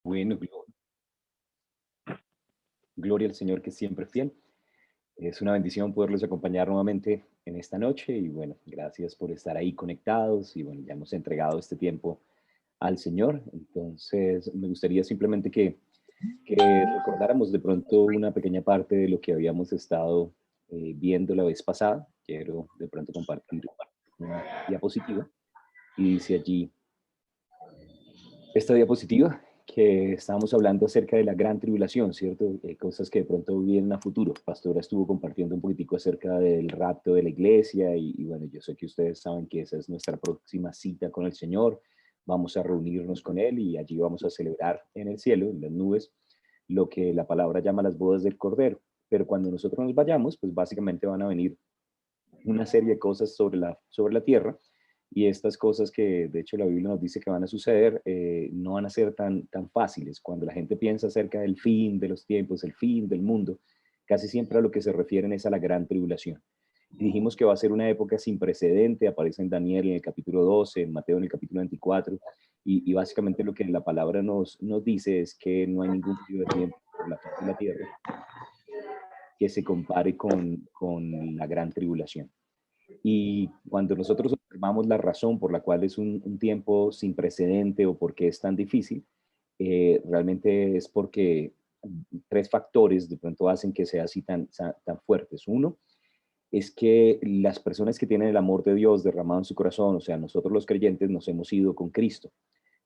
Bueno, gloria al Señor que es siempre fiel. Es una bendición poderlos acompañar nuevamente en esta noche y bueno, gracias por estar ahí conectados y bueno, ya hemos entregado este tiempo al Señor. Entonces, me gustaría simplemente que recordáramos de pronto una pequeña parte de lo que habíamos estado viendo la vez pasada. Quiero de pronto compartir una diapositiva y dice allí esta diapositiva que estábamos hablando acerca de la gran tribulación, ¿cierto? Cosas que de pronto vienen a futuro. Pastora estuvo compartiendo un poquitico acerca del rapto de la iglesia y bueno, yo sé que ustedes saben que esa es nuestra próxima cita con el Señor. Vamos a reunirnos con Él y allí vamos a celebrar en el cielo, en las nubes, lo que la palabra llama las bodas del Cordero. Pero cuando nosotros nos vayamos, pues básicamente van a venir una serie de cosas sobre la tierra y estas cosas que de hecho la Biblia nos dice que van a suceder no van a ser tan fáciles. Cuando la gente piensa acerca del fin de los tiempos, el fin del mundo, casi siempre a lo que se refieren es a la gran tribulación. Y dijimos que va a ser una época sin precedente, aparece en Daniel en el capítulo 12, en Mateo en el capítulo 24, y básicamente lo que la palabra nos dice es que no hay ningún periodo de tiempo sobre la faz de la tierra que se compare con la gran tribulación. Y cuando nosotros observamos la razón por la cual es un tiempo sin precedente o por qué es tan difícil, realmente es porque tres factores de pronto hacen que sea así tan fuertes. Uno es que las personas que tienen el amor de Dios derramado en su corazón, o sea, nosotros los creyentes nos hemos ido con Cristo,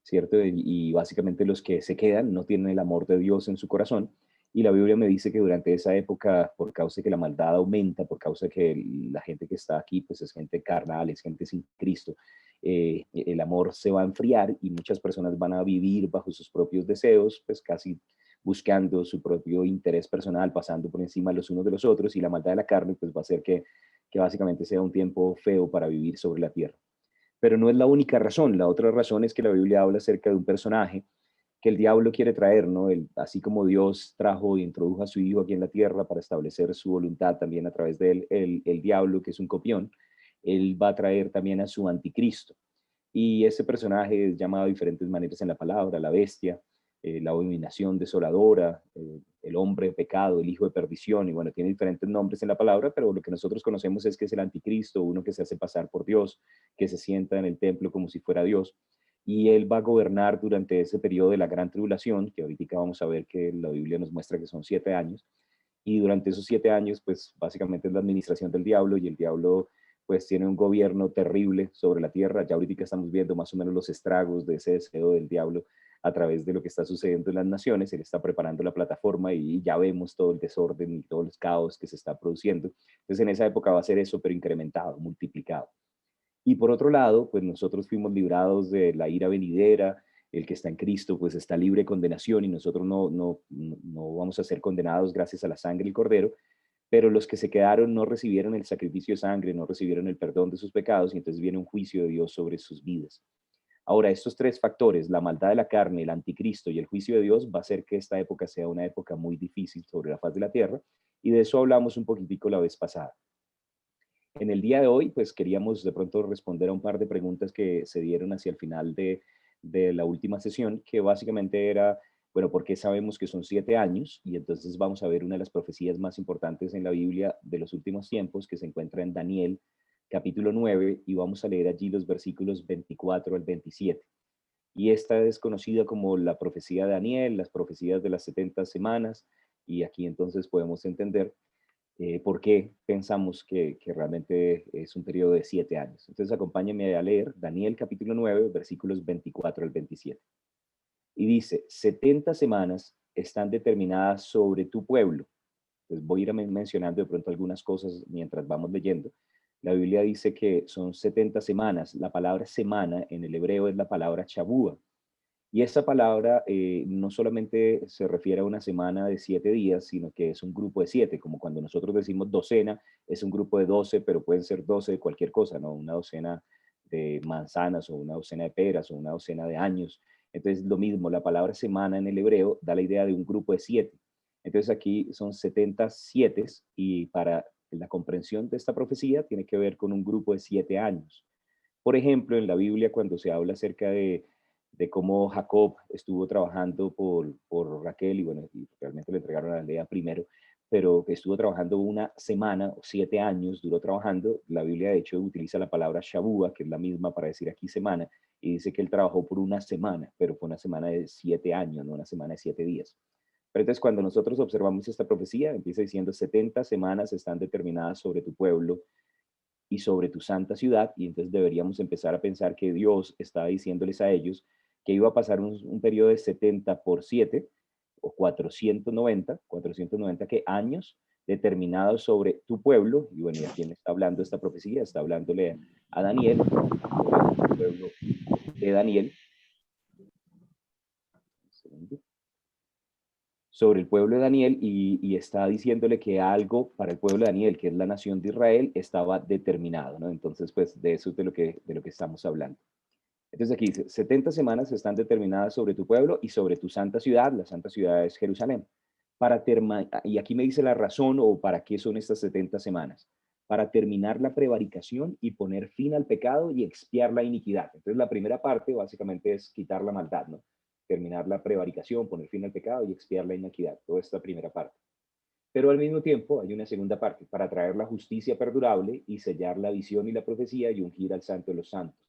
¿cierto? Y básicamente los que se quedan no tienen el amor de Dios en su corazón. Y la Biblia me dice que durante esa época, por causa de que la maldad aumenta, por causa de que la gente que está aquí, pues es gente carnal, es gente sin Cristo, el amor se va a enfriar y muchas personas van a vivir bajo sus propios deseos, pues casi buscando su propio interés personal, pasando por encima los unos de los otros, y la maldad de la carne, pues va a hacer que básicamente sea un tiempo feo para vivir sobre la tierra. Pero no es la única razón. La otra razón es que la Biblia habla acerca de un personaje que el diablo quiere traer, ¿no? Así como Dios trajo y introdujo a su hijo aquí en la tierra para establecer su voluntad también a través de él, el diablo, que es un copión, él va a traer también a su anticristo. Y ese personaje es llamado de diferentes maneras en la palabra: la bestia, la abominación desoladora, el hombre de pecado, el hijo de perdición, y bueno, tiene diferentes nombres en la palabra, pero lo que nosotros conocemos es que es el anticristo, uno que se hace pasar por Dios, que se sienta en el templo como si fuera Dios, y él va a gobernar durante ese periodo de la gran tribulación, que ahorita vamos a ver que la Biblia nos muestra que son 7 años, y durante esos 7 años, pues básicamente es la administración del diablo, y el diablo pues tiene un gobierno terrible sobre la tierra. Ya ahorita estamos viendo más o menos los estragos de ese deseo del diablo a través de lo que está sucediendo en las naciones. Él está preparando la plataforma y ya vemos todo el desorden y todo el caos que se está produciendo. Entonces en esa época va a ser eso, pero incrementado, multiplicado. Y por otro lado, pues nosotros fuimos librados de la ira venidera. El que está en Cristo pues está libre de condenación y nosotros no vamos a ser condenados gracias a la sangre del Cordero, pero los que se quedaron no recibieron el sacrificio de sangre, no recibieron el perdón de sus pecados y entonces viene un juicio de Dios sobre sus vidas. Ahora, estos tres factores, la maldad de la carne, el anticristo y el juicio de Dios, va a hacer que esta época sea una época muy difícil sobre la faz de la tierra, y de eso hablamos un poquitico la vez pasada. En el día de hoy, pues queríamos de pronto responder a un par de preguntas que se dieron hacia el final de la última sesión, que básicamente era, bueno, ¿por qué sabemos que son 7 años? Y entonces vamos a ver una de las profecías más importantes en la Biblia de los últimos tiempos, que se encuentra en Daniel, capítulo 9, y vamos a leer allí los versículos 24 al 27. Y esta es conocida como la profecía de Daniel, las profecías de las 70 semanas, y aquí entonces podemos entender por qué pensamos que realmente es un periodo de 7 años. Entonces acompáñenme a leer Daniel capítulo 9, versículos 24 al 27. Y dice: 70 semanas están determinadas sobre tu pueblo. Pues voy a ir mencionando de pronto algunas cosas mientras vamos leyendo. La Biblia dice que son 70 semanas. La palabra semana en el hebreo es la palabra chabúa, y esa palabra no solamente se refiere a una semana de 7 días, sino que es un grupo de siete, como cuando nosotros decimos docena, es un grupo de 12, pero pueden ser 12 de cualquier cosa, ¿no? Una docena de manzanas o una docena de peras o una docena de años. Entonces, lo mismo, la palabra semana en el hebreo da la idea de un grupo de siete. Entonces, aquí son 70 siete, y para la comprensión de esta profecía tiene que ver con un grupo de 7 años. Por ejemplo, en la Biblia, cuando se habla acerca de cómo Jacob estuvo trabajando por Raquel y bueno, y realmente le entregaron a Lea primero, pero que estuvo trabajando una semana o 7 años, duró trabajando. La Biblia de hecho utiliza la palabra Shabúa, que es la misma para decir aquí semana, y dice que él trabajó por una semana, pero fue una semana de 7 años, no una semana de 7 días. Pero entonces cuando nosotros observamos esta profecía, empieza diciendo 70 semanas están determinadas sobre tu pueblo y sobre tu santa ciudad, y entonces deberíamos empezar a pensar que Dios estaba diciéndoles a ellos que iba a pasar un periodo de 70 por 7 o 490 que años determinados sobre tu pueblo, y bueno, ¿y a quién está hablando esta profecía? Está hablándole a Daniel, sobre el pueblo de Daniel, sobre el pueblo de Daniel y está diciéndole que algo para el pueblo de Daniel, que es la nación de Israel, estaba determinado, ¿no? Entonces, pues de eso es de lo que estamos hablando. Entonces aquí dice, 70 semanas están determinadas sobre tu pueblo y sobre tu santa ciudad, la santa ciudad es Jerusalén. Y aquí me dice la razón o para qué son estas 70 semanas. Para terminar la prevaricación y poner fin al pecado y expiar la iniquidad. Entonces la primera parte básicamente es quitar la maldad, ¿no? Terminar la prevaricación, poner fin al pecado y expiar la iniquidad. Toda esta primera parte. Pero al mismo tiempo hay una segunda parte, para traer la justicia perdurable y sellar la visión y la profecía y ungir al santo de los santos.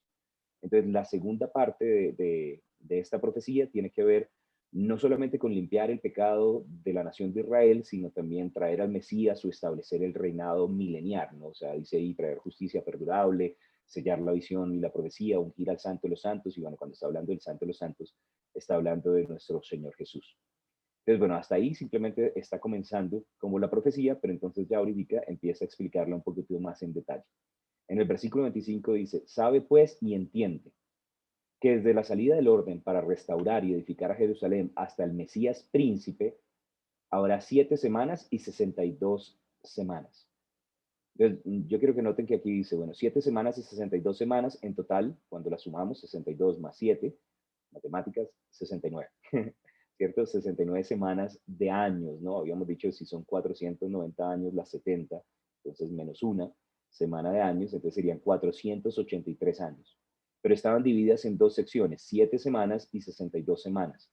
Entonces, la segunda parte de esta profecía tiene que ver no solamente con limpiar el pecado de la nación de Israel, sino también traer al Mesías o establecer el reinado milenial, ¿no? O sea, dice ahí traer justicia perdurable, sellar la visión y la profecía, ungir al santo de los santos, y bueno, cuando está hablando del santo de los santos, está hablando de nuestro Señor Jesús. Entonces, bueno, hasta ahí simplemente está comenzando como la profecía, pero entonces ya ahorita empieza a explicarla un poquito más en detalle. En el versículo 25 dice, sabe pues y entiende que desde la salida del orden para restaurar y edificar a Jerusalén hasta el Mesías príncipe, habrá 7 semanas y 62 semanas. Entonces, yo quiero que noten que aquí dice, bueno, 7 semanas y 62 semanas en total, cuando las sumamos, 62 más 7, matemáticas, 69. ¿Cierto? 69 semanas de años, ¿no? Habíamos dicho si son 490 años las 70, entonces menos una semana de años, entonces serían 483 años. Pero estaban divididas en dos secciones, 7 semanas y 62 semanas.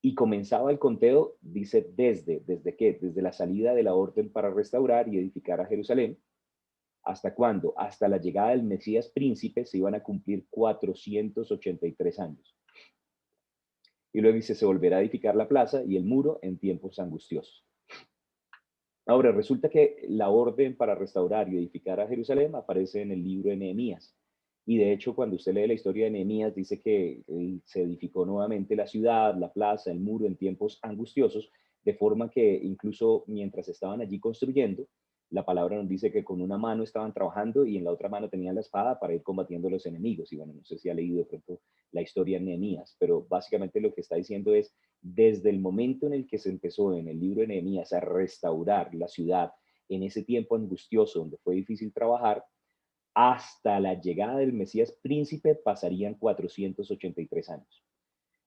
Y comenzaba el conteo, dice, ¿desde qué? Desde la salida de la orden para restaurar y edificar a Jerusalén. ¿Hasta cuándo? Hasta la llegada del Mesías príncipe se iban a cumplir 483 años. Y luego dice, se volverá a edificar la plaza y el muro en tiempos angustiosos. Ahora, resulta que la orden para restaurar y edificar a Jerusalén aparece en el libro de Nehemías. Y de hecho, cuando usted lee la historia de Nehemías, dice que se edificó nuevamente la ciudad, la plaza, el muro en tiempos angustiosos, de forma que incluso mientras estaban allí construyendo, la palabra nos dice que con una mano estaban trabajando y en la otra mano tenían la espada para ir combatiendo a los enemigos. Y bueno, no sé si ha leído de pronto la historia de Nehemías, pero básicamente lo que está diciendo es, desde el momento en el que se empezó en el libro de Nehemías a restaurar la ciudad en ese tiempo angustioso donde fue difícil trabajar, hasta la llegada del Mesías príncipe pasarían 483 años.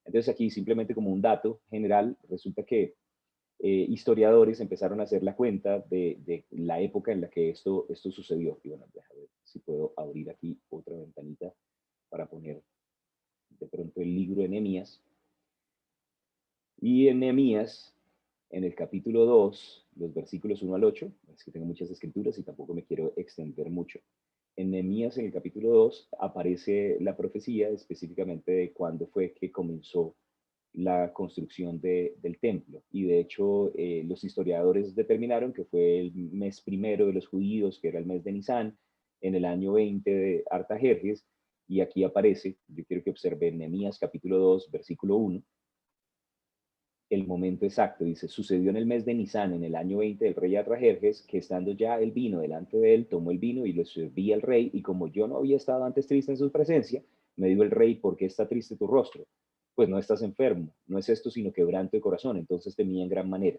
Entonces aquí simplemente como un dato general, resulta que historiadores empezaron a hacer la cuenta de la época en la que esto sucedió. Y bueno, déjame ver si puedo abrir aquí otra ventanita para poner de pronto el libro de Nehemías. Y en Nehemías, en el capítulo 2, los versículos 1 al 8, es que tengo muchas escrituras y tampoco me quiero extender mucho. En Nehemías, en el capítulo 2, aparece la profecía específicamente de cuándo fue que comenzó la construcción del templo. Y de hecho, los historiadores determinaron que fue el mes primero de los judíos, que era el mes de Nisan, en el año 20 de Artajerjes. Y aquí aparece, yo quiero que observen Nehemías capítulo 2, versículo 1, el momento exacto. Dice, sucedió en el mes de Nisan, en el año 20 del rey Artajerjes, que estando ya el vino delante de él, tomó el vino y lo serví al rey, y como yo no había estado antes triste en su presencia, me dijo el rey, ¿por qué está triste tu rostro? Pues no estás enfermo, no es esto sino quebranto de corazón. Entonces temía en gran manera.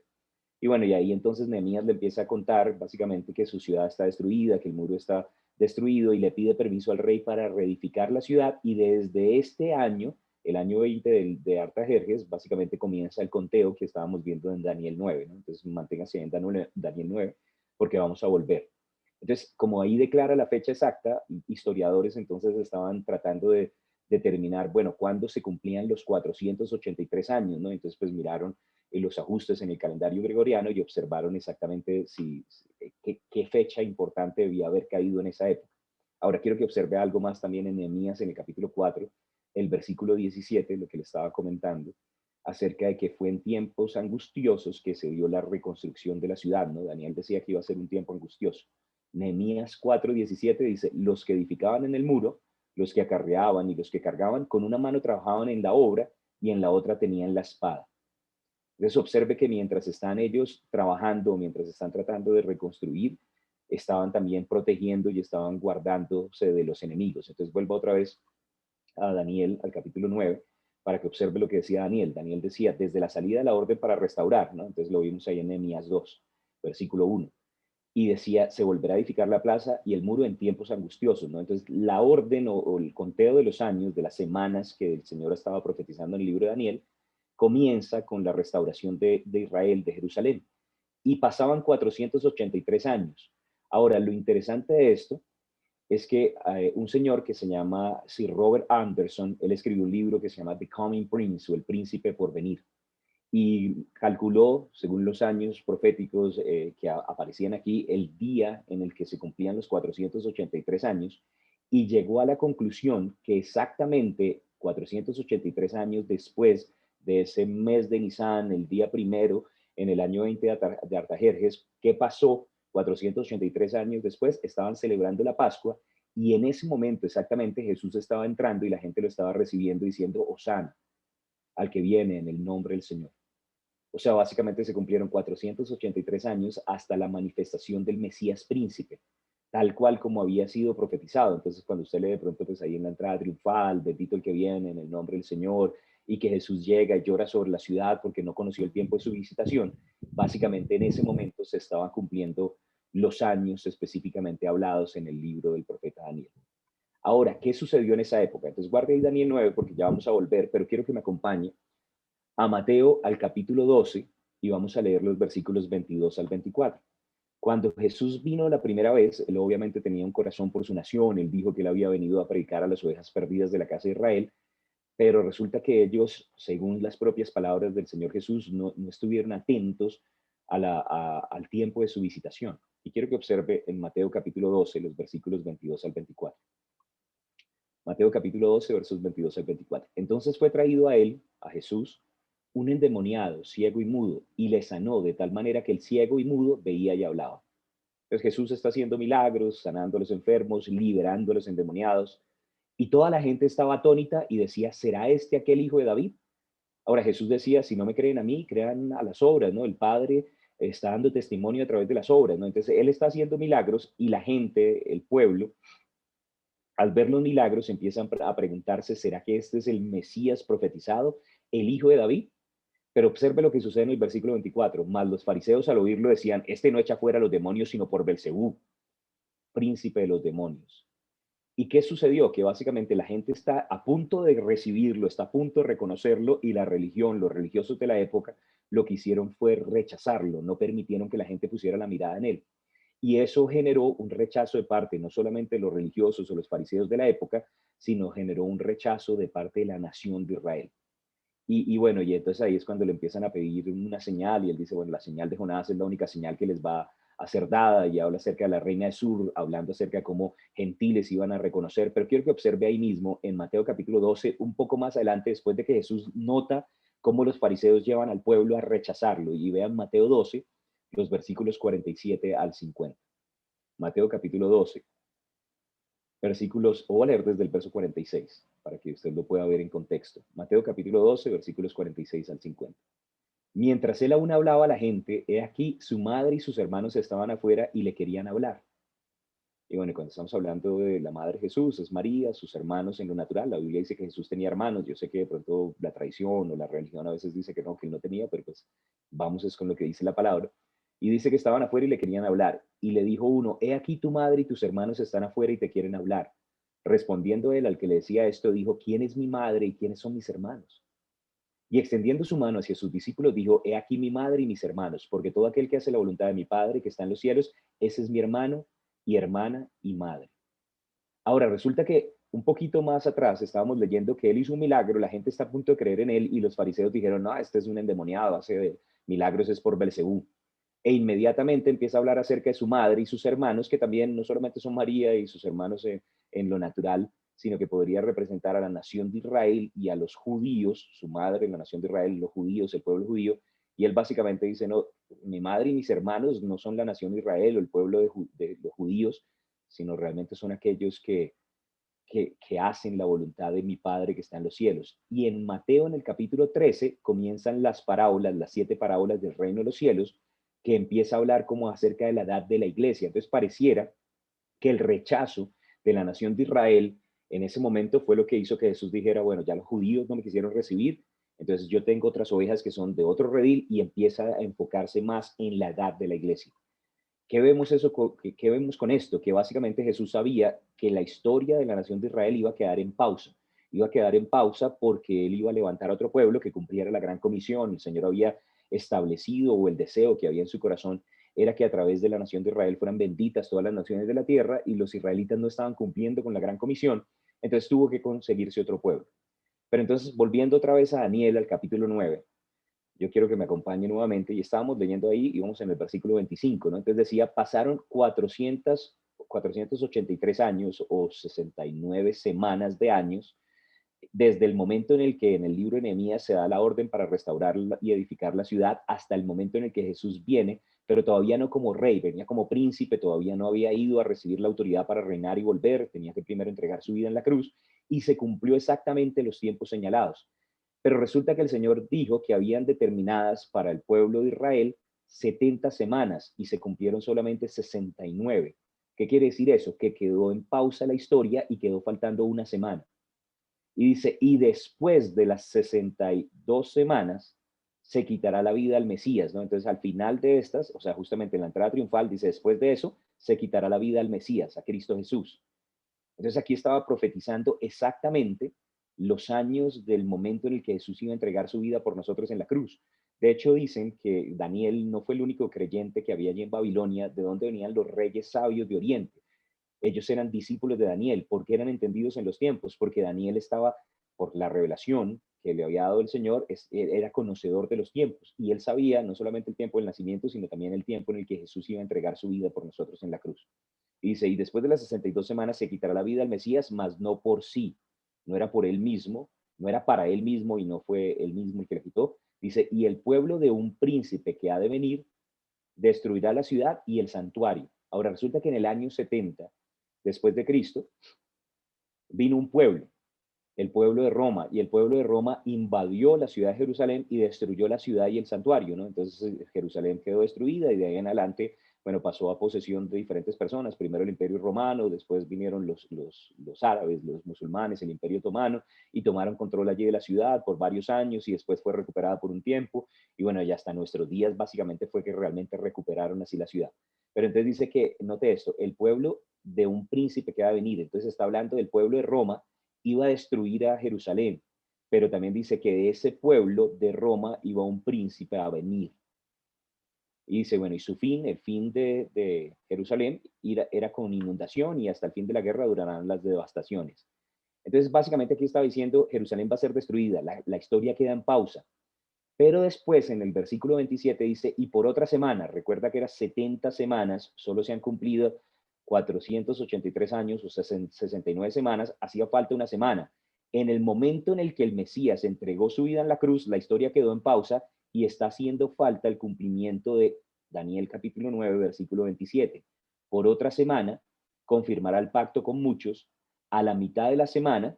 Y bueno, y ahí entonces Nehemías le empieza a contar básicamente que su ciudad está destruida, que el muro está destruido, y le pide permiso al rey para reedificar la ciudad, y desde este año, el año 20 de Artajerjes, básicamente comienza el conteo que estábamos viendo en Daniel 9, ¿no? Entonces manténgase en Daniel 9 porque vamos a volver. Entonces, como ahí declara la fecha exacta, historiadores entonces estaban tratando determinar, bueno, cuándo se cumplían los 483 años, ¿no? Entonces, pues miraron los ajustes en el calendario gregoriano y observaron exactamente qué fecha importante debía haber caído en esa época. Ahora quiero que observe algo más también en Nehemías, en el capítulo 4, el versículo 17, lo que le estaba comentando, acerca de que fue en tiempos angustiosos que se dio la reconstrucción de la ciudad, ¿no? Daniel decía que iba a ser un tiempo angustioso. Nehemías 4:17 dice, los que edificaban en el muro, los que acarreaban y los que cargaban, con una mano trabajaban en la obra y en la otra tenían la espada. Entonces observe que mientras están ellos trabajando, mientras están tratando de reconstruir, estaban también protegiendo y estaban guardándose de los enemigos. Entonces vuelvo otra vez a Daniel, al capítulo 9, para que observe lo que decía Daniel. Daniel decía, desde la salida de la orden para restaurar, ¿no? Entonces lo vimos ahí en Nehemías 2, versículo 1. Y decía, se volverá a edificar la plaza y el muro en tiempos angustiosos, ¿no? Entonces la orden o el conteo de los años, de las semanas que el Señor estaba profetizando en el libro de Daniel, comienza con la restauración de Israel, de Jerusalén. Y pasaban 483 años. Ahora, lo interesante de esto es que un señor que se llama Sir Robert Anderson, él escribió un libro que se llama The Coming Prince o El Príncipe por Venir y calculó, según los años proféticos que aparecían aquí, el día en el que se cumplían los 483 años y llegó a la conclusión que exactamente 483 años después de ese mes de Nisan, el día primero, en el año 20 de Artajerjes, ¿qué pasó? 483 años después estaban celebrando la Pascua y en ese momento exactamente Jesús estaba entrando y la gente lo estaba recibiendo diciendo, Hosana, al que viene en el nombre del Señor. O sea, básicamente se cumplieron 483 años hasta la manifestación del Mesías príncipe, tal cual como había sido profetizado. Entonces, cuando usted lee de pronto, pues ahí en la entrada triunfal, bendito el que viene en el nombre del Señor, y que Jesús llega y llora sobre la ciudad porque no conoció el tiempo de su visitación, básicamente en ese momento se estaban cumpliendo los años específicamente hablados en el libro del profeta Daniel. Ahora, ¿qué sucedió en esa época? Entonces, guarde ahí Daniel 9 porque ya vamos a volver, pero quiero que me acompañe a Mateo al capítulo 12 y vamos a leer los versículos 22 al 24. Cuando Jesús vino la primera vez, él obviamente tenía un corazón por su nación, él dijo que él había venido a predicar a las ovejas perdidas de la casa de Israel, pero resulta que ellos, según las propias palabras del Señor Jesús, no estuvieron atentos al tiempo de su visitación. Y quiero que observe en Mateo capítulo 12, los versículos 22 al 24. Mateo capítulo 12, versos 22 al 24. Entonces fue traído a él, a Jesús, un endemoniado, ciego y mudo, y le sanó de tal manera que el ciego y mudo veía y hablaba. Entonces Jesús está haciendo milagros, sanando a los enfermos, liberando a los endemoniados, y toda la gente estaba atónita y decía, ¿será este aquel hijo de David? Ahora Jesús decía, si no me creen a mí, crean a las obras, ¿no? El Padre está dando testimonio a través de las obras, ¿no? Entonces Él está haciendo milagros y la gente, el pueblo, al ver los milagros empiezan a preguntarse, ¿será que este es el Mesías profetizado, el hijo de David? Pero observe lo que sucede en el versículo 24. Más los fariseos al oírlo decían, este no echa fuera a los demonios, sino por Belcebú, príncipe de los demonios. ¿Y qué sucedió? Que básicamente la gente está a punto de recibirlo, está a punto de reconocerlo y la religión, los religiosos de la época, lo que hicieron fue rechazarlo, no permitieron que la gente pusiera la mirada en él. Y eso generó un rechazo de parte no solamente de los religiosos o los fariseos de la época, sino generó un rechazo de parte de la nación de Israel. Y bueno, y entonces ahí es cuando le empiezan a pedir una señal y él dice, bueno, la señal de Jonás es la única señal que les va a ser dada y habla acerca de la reina de Sur, hablando acerca de cómo gentiles iban a reconocer, pero quiero que observe ahí mismo en Mateo capítulo 12, un poco más adelante, después de que Jesús nota cómo los fariseos llevan al pueblo a rechazarlo y vean Mateo 12, los versículos 47 al 50. Mateo capítulo 12, versículos, o voy a leer desde el verso 46, para que usted lo pueda ver en contexto. Mateo capítulo 12, versículos 46 al 50. Mientras él aún hablaba a la gente, he aquí, su madre y sus hermanos estaban afuera y le querían hablar. Y bueno, cuando estamos hablando de la madre de Jesús, es María, sus hermanos en lo natural. La Biblia dice que Jesús tenía hermanos. Yo sé que de pronto la tradición o la religión a veces dice que él no tenía, pero pues vamos es con lo que dice la palabra. Y dice que estaban afuera y le querían hablar. Y le dijo uno, he aquí tu madre y tus hermanos están afuera y te quieren hablar. Respondiendo él al que le decía esto, dijo, ¿quién es mi madre y quiénes son mis hermanos? Y extendiendo su mano hacia sus discípulos, dijo, he aquí mi madre y mis hermanos, porque todo aquel que hace la voluntad de mi Padre que está en los cielos, ese es mi hermano y hermana y madre. Ahora, resulta que un poquito más atrás estábamos leyendo que él hizo un milagro, la gente está a punto de creer en él y los fariseos dijeron, no, este es un endemoniado, hace de milagros es por Belcebú. E inmediatamente empieza a hablar acerca de su madre y sus hermanos, que también no solamente son María y sus hermanos en lo natural, sino que podría representar a la nación de Israel y a los judíos, su madre, la nación de Israel, los judíos, el pueblo judío, y él básicamente dice, no, mi madre y mis hermanos no son la nación de Israel o el pueblo de los judíos, sino realmente son aquellos que hacen la voluntad de mi Padre que está en los cielos. Y en Mateo, en el capítulo 13, comienzan las parábolas, las 7 parábolas del reino de los cielos, que empieza a hablar como acerca de la edad de la iglesia. Entonces pareciera que el rechazo de la nación de Israel en ese momento fue lo que hizo que Jesús dijera, bueno, ya los judíos no me quisieron recibir, entonces yo tengo otras ovejas que son de otro redil y empieza a enfocarse más en la edad de la iglesia. ¿Qué vemos, qué vemos con esto? Que básicamente Jesús sabía que la historia de la nación de Israel iba a quedar en pausa. Iba a quedar en pausa porque él iba a levantar a otro pueblo que cumpliera la gran comisión. El Señor había establecido, o el deseo que había en su corazón era que a través de la nación de Israel fueran benditas todas las naciones de la tierra, y los israelitas no estaban cumpliendo con la gran comisión, entonces tuvo que conseguirse otro pueblo. Pero entonces, volviendo otra vez a Daniel, al capítulo 9, yo quiero que me acompañe nuevamente, y estábamos leyendo ahí, y vamos en el versículo 25, ¿no? Entonces decía, pasaron 483 años o 69 semanas de años, desde el momento en el que en el libro de Nehemías se da la orden para restaurar y edificar la ciudad, hasta el momento en el que Jesús viene, pero todavía no como rey, venía como príncipe, todavía no había ido a recibir la autoridad para reinar y volver, tenía que primero entregar su vida en la cruz, y se cumplió exactamente los tiempos señalados. Pero resulta que el Señor dijo que habían determinadas para el pueblo de Israel 70 semanas y se cumplieron solamente 69. ¿Qué quiere decir eso? Que quedó en pausa la historia y quedó faltando una semana. Y dice, y después de las 62 semanas se quitará la vida al Mesías, ¿no? Entonces al final de estas, o sea, justamente en la entrada triunfal, dice, después de eso se quitará la vida al Mesías, a Cristo Jesús. Entonces aquí estaba profetizando exactamente los años del momento en el que Jesús iba a entregar su vida por nosotros en la cruz. De hecho, dicen que Daniel no fue el único creyente que había allí en Babilonia, de donde venían los reyes sabios de Oriente. Ellos eran discípulos de Daniel. ¿Por qué eran entendidos en los tiempos? Porque Daniel estaba, por la revelación que le había dado el Señor, era conocedor de los tiempos. Y él sabía no solamente el tiempo del nacimiento, sino también el tiempo en el que Jesús iba a entregar su vida por nosotros en la cruz. Y dice, y después de las 62 semanas se quitará la vida al Mesías, mas no por sí. No era por él mismo, no era para él mismo y no fue él mismo el que le quitó. Dice, y el pueblo de un príncipe que ha de venir destruirá la ciudad y el santuario. Ahora resulta que en el año 70 después de Cristo vino un pueblo, el pueblo de Roma, y el pueblo de Roma invadió la ciudad de Jerusalén y destruyó la ciudad y el santuario, ¿no? Entonces Jerusalén quedó destruida y de ahí en adelante, bueno, pasó a posesión de diferentes personas, primero el imperio romano, después vinieron los árabes, los musulmanes, el imperio otomano, y tomaron control allí de la ciudad por varios años y después fue recuperada por un tiempo, y bueno, ya hasta nuestros días básicamente fue que realmente recuperaron así la ciudad. Pero entonces dice que, note esto, el pueblo de un príncipe que va a venir, entonces está hablando del pueblo de Roma, iba a destruir a Jerusalén, pero también dice que de ese pueblo de Roma iba un príncipe a venir. Y dice, bueno, y su fin, el fin de Jerusalén, era con inundación y hasta el fin de la guerra durarán las devastaciones. Entonces, básicamente aquí estaba diciendo, Jerusalén va a ser destruida, la historia queda en pausa. Pero después, en el versículo 27 dice, y por otra semana, recuerda que eran 70 semanas, solo se han cumplido 483 años o 69 semanas, hacía falta una semana. En el momento en el que el Mesías entregó su vida en la cruz, la historia quedó en pausa y está haciendo falta el cumplimiento de Daniel capítulo 9, versículo 27. Por otra semana, confirmará el pacto con muchos. A la mitad de la semana,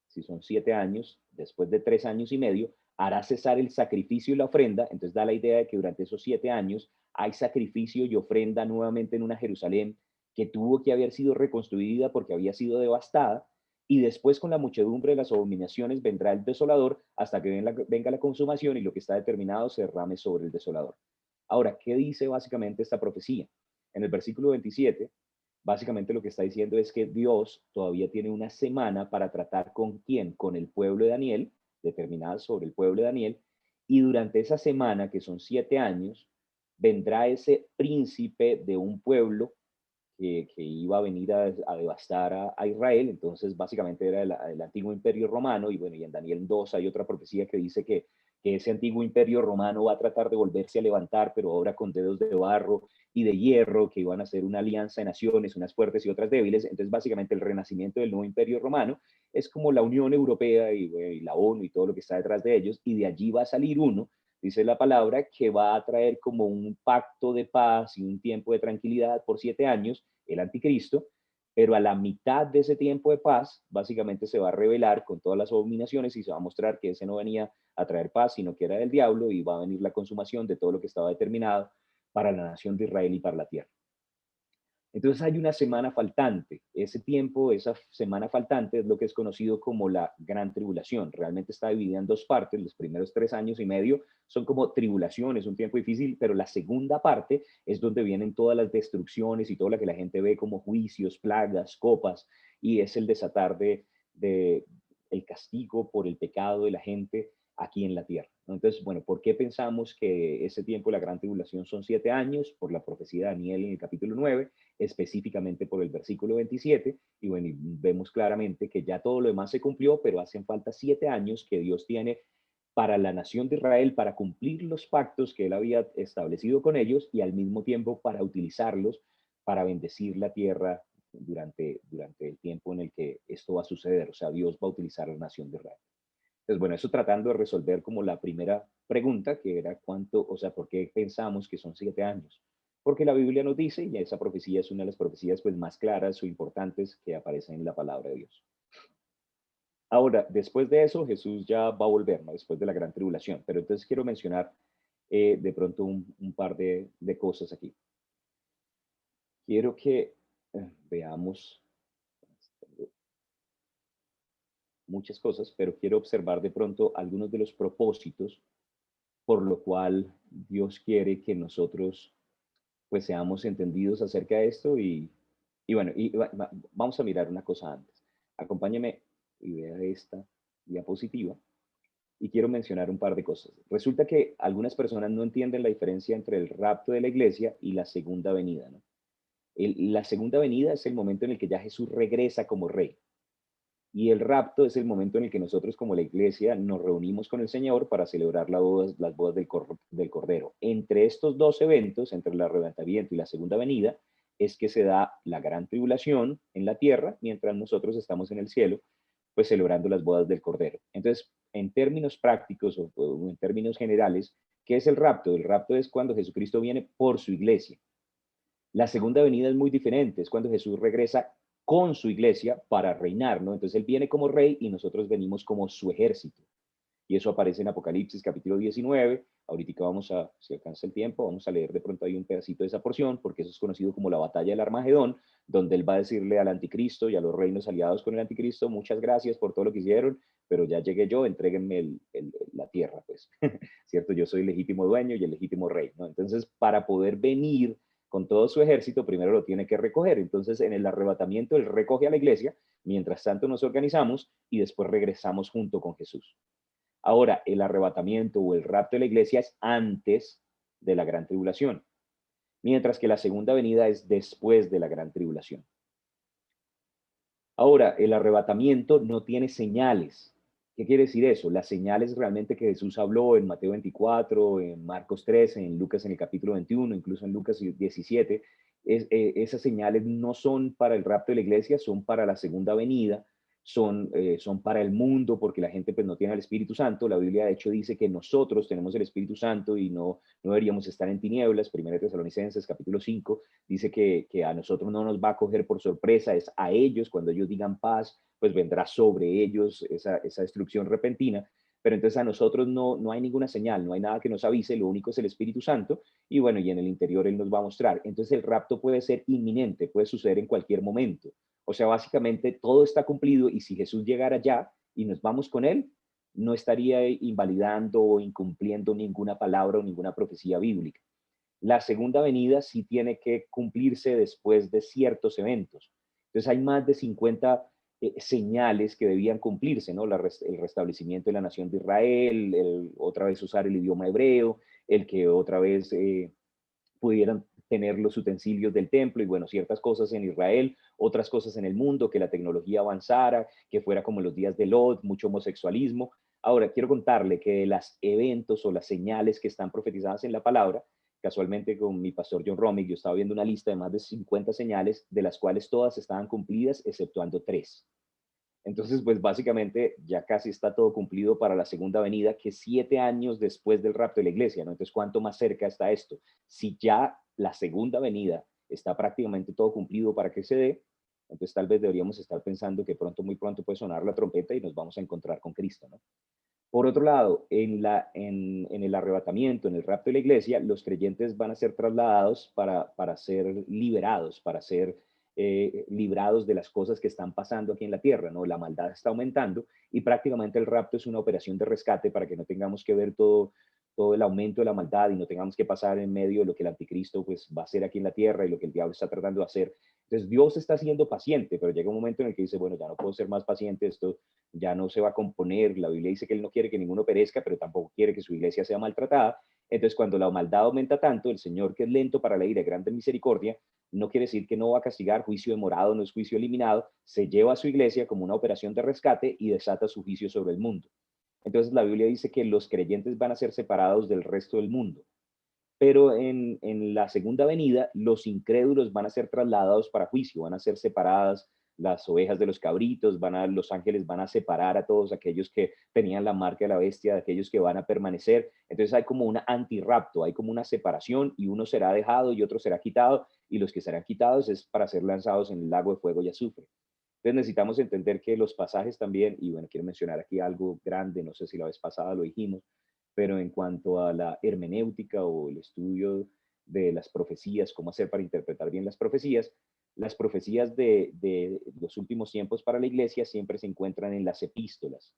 si son 7 años, después de 3 años y medio, hará cesar el sacrificio y la ofrenda. Entonces da la idea de que durante esos 7 años hay sacrificio y ofrenda nuevamente en una Jerusalén que tuvo que haber sido reconstruida porque había sido devastada. Y después, con la muchedumbre de las abominaciones, vendrá el desolador hasta que venga la consumación y lo que está determinado se derrame sobre el desolador. Ahora, ¿qué dice básicamente esta profecía? En el versículo 27, básicamente lo que está diciendo es que Dios todavía tiene una semana para tratar con quién, con el pueblo de Daniel, determinada sobre el pueblo de Daniel, y durante esa semana, que son 7 años, vendrá ese príncipe de un pueblo que iba a venir a devastar a Israel. Entonces básicamente era el antiguo imperio romano, y bueno, y en Daniel 2 hay otra profecía que dice que ese antiguo imperio romano va a tratar de volverse a levantar, pero ahora con dedos de barro y de hierro, que iban a hacer una alianza de naciones, unas fuertes y otras débiles. Entonces básicamente el renacimiento del nuevo imperio romano es como la Unión Europea y la ONU y todo lo que está detrás de ellos, y de allí va a salir uno, dice la palabra, que va a traer como un pacto de paz y un tiempo de tranquilidad por 7 años, el anticristo. Pero a la mitad de ese tiempo de paz, básicamente se va a revelar con todas las abominaciones y se va a mostrar que ese no venía a traer paz, sino que era del diablo, y va a venir la consumación de todo lo que estaba determinado para la nación de Israel y para la tierra. Entonces hay una semana faltante. Ese tiempo, esa semana faltante es lo que es conocido como la gran tribulación. Realmente está dividida en dos partes. Los primeros 3 años y medio son como tribulación, es un tiempo difícil, pero la segunda parte es donde vienen todas las destrucciones y todo lo que la gente ve como juicios, plagas, copas, y es el desatar de el castigo por el pecado de la gente aquí en la tierra. Entonces, bueno, ¿por qué pensamos que ese tiempo, la gran tribulación, son 7 años? Por la profecía de Daniel en el capítulo 9, específicamente por el versículo 27, y bueno, y vemos claramente que ya todo lo demás se cumplió, pero hacen falta 7 años que Dios tiene para la nación de Israel, para cumplir los pactos que él había establecido con ellos, y al mismo tiempo para utilizarlos para bendecir la tierra durante el tiempo en el que esto va a suceder. O sea, Dios va a utilizar a la nación de Israel. Entonces, bueno, eso tratando de resolver como la primera pregunta, que era cuánto, o sea, ¿por qué pensamos que son 7 años? Porque la Biblia nos dice, y esa profecía es una de las profecías pues más claras o importantes que aparecen en la palabra de Dios. Ahora, después de eso, Jesús ya va a volver, ¿no? Después de la gran tribulación. Pero entonces quiero mencionar de pronto un par de cosas aquí. Quiero que veamos muchas cosas, pero quiero observar de pronto algunos de los propósitos por lo cual Dios quiere que nosotros pues seamos entendidos acerca de esto, y bueno, vamos a mirar una cosa antes. Acompáñeme y vea esta diapositiva, y quiero mencionar un par de cosas. Resulta que algunas personas no entienden la diferencia entre el rapto de la iglesia y la segunda venida, ¿no? La segunda venida es el momento en el que ya Jesús regresa como rey. Y el rapto es el momento en el que nosotros como la iglesia nos reunimos con el Señor para celebrar las bodas del Cordero. Entre estos dos eventos, entre el arrebatamiento y la segunda venida, es que se da la gran tribulación en la tierra, mientras nosotros estamos en el cielo, pues celebrando las bodas del Cordero. Entonces, en términos prácticos o en términos generales, ¿qué es el rapto? El rapto es cuando Jesucristo viene por su iglesia. La segunda venida es muy diferente, es cuando Jesús regresa con su iglesia para reinar, ¿no? Entonces él viene como rey y nosotros venimos como su ejército. Y eso aparece en Apocalipsis capítulo 19. Ahorita vamos a, si alcanza el tiempo, vamos a leer de pronto ahí un pedacito de esa porción, porque eso es conocido como la batalla del Armagedón, donde él va a decirle al anticristo y a los reinos aliados con el anticristo: muchas gracias por todo lo que hicieron, pero ya llegué yo, entréguenme la tierra, pues, ¿cierto? Yo soy el legítimo dueño y el legítimo rey, ¿no? Entonces, para poder venir con todo su ejército, primero lo tiene que recoger. Entonces, en el arrebatamiento, él recoge a la iglesia, mientras tanto nos organizamos y después regresamos junto con Jesús. Ahora, el arrebatamiento o el rapto de la iglesia es antes de la gran tribulación, mientras que la segunda venida es después de la gran tribulación. Ahora, el arrebatamiento no tiene señales. ¿Qué quiere decir eso? Las señales realmente que Jesús habló en Mateo 24, en Marcos 13, en Lucas en el capítulo 21, incluso en Lucas 17, esas señales no son para el rapto de la iglesia, son para la segunda venida, son para el mundo, porque la gente pues no tiene el Espíritu Santo. La Biblia de hecho dice que nosotros tenemos el Espíritu Santo y no deberíamos estar en tinieblas. Primera de Tesalonicenses capítulo 5 dice que a nosotros no nos va a coger por sorpresa, es a ellos, cuando ellos digan paz, pues vendrá sobre ellos esa destrucción repentina. Pero entonces a nosotros no hay ninguna señal, no hay nada que nos avise, lo único es el Espíritu Santo, y bueno, y en el interior Él nos va a mostrar. Entonces el rapto puede ser inminente, puede suceder en cualquier momento. O sea, básicamente todo está cumplido, y si Jesús llegara ya y nos vamos con Él, no estaría invalidando o incumpliendo ninguna palabra o ninguna profecía bíblica. La segunda venida sí tiene que cumplirse después de ciertos eventos. Entonces hay más de 50 señales que debían cumplirse, ¿no? El restablecimiento de la nación de Israel, otra vez usar el idioma hebreo, el que otra vez pudieran tener los utensilios del templo y bueno, ciertas cosas en Israel, otras cosas en el mundo, que la tecnología avanzara, que fuera como los días de Lot, mucho homosexualismo. Ahora, quiero contarle que las eventos o las señales que están profetizadas en la palabra, casualmente con mi pastor John Romick, yo estaba viendo una lista de más de 50 señales, de las cuales todas estaban cumplidas, exceptuando tres. Entonces, pues básicamente ya casi está todo cumplido para la segunda venida, que 7 años después del rapto de la iglesia, ¿no? Entonces, ¿cuánto más cerca está esto? Si ya la segunda venida está prácticamente todo cumplido para que se dé, entonces tal vez deberíamos estar pensando que pronto, muy pronto puede sonar la trompeta y nos vamos a encontrar con Cristo, ¿no? Por otro lado, en el arrebatamiento, en el rapto de la iglesia, los creyentes van a ser trasladados para ser liberados, para ser librados de las cosas que están pasando aquí en la tierra, ¿no? La maldad está aumentando y prácticamente el rapto es una operación de rescate para que no tengamos que ver todo el aumento de la maldad y no tengamos que pasar en medio de lo que el anticristo pues va a hacer aquí en la tierra y lo que el diablo está tratando de hacer. Entonces Dios está siendo paciente, pero llega un momento en el que dice, bueno, ya no puedo ser más paciente, esto ya no se va a componer. La Biblia dice que Él no quiere que ninguno perezca, pero tampoco quiere que su iglesia sea maltratada. Entonces, cuando la maldad aumenta tanto, el Señor, que es lento para la ira, grande en misericordia, no quiere decir que no va a castigar. Juicio demorado no es juicio eliminado. Se lleva a su iglesia como una operación de rescate y desata su juicio sobre el mundo. Entonces, la Biblia dice que los creyentes van a ser separados del resto del mundo. Pero en la segunda venida, los incrédulos van a ser trasladados para juicio, van a ser separadas las ovejas de los cabritos, los ángeles van a separar a todos aquellos que tenían la marca de la bestia, de aquellos que van a permanecer. Entonces hay como una antirrapto, hay como una separación y uno será dejado y otro será quitado, y los que serán quitados es para ser lanzados en el lago de fuego y azufre. Entonces necesitamos entender que los pasajes también, y bueno, quiero mencionar aquí algo grande, no sé si la vez pasada lo dijimos, pero en cuanto a la hermenéutica o el estudio de las profecías, cómo hacer para interpretar bien las profecías de los últimos tiempos para la iglesia siempre se encuentran en las epístolas,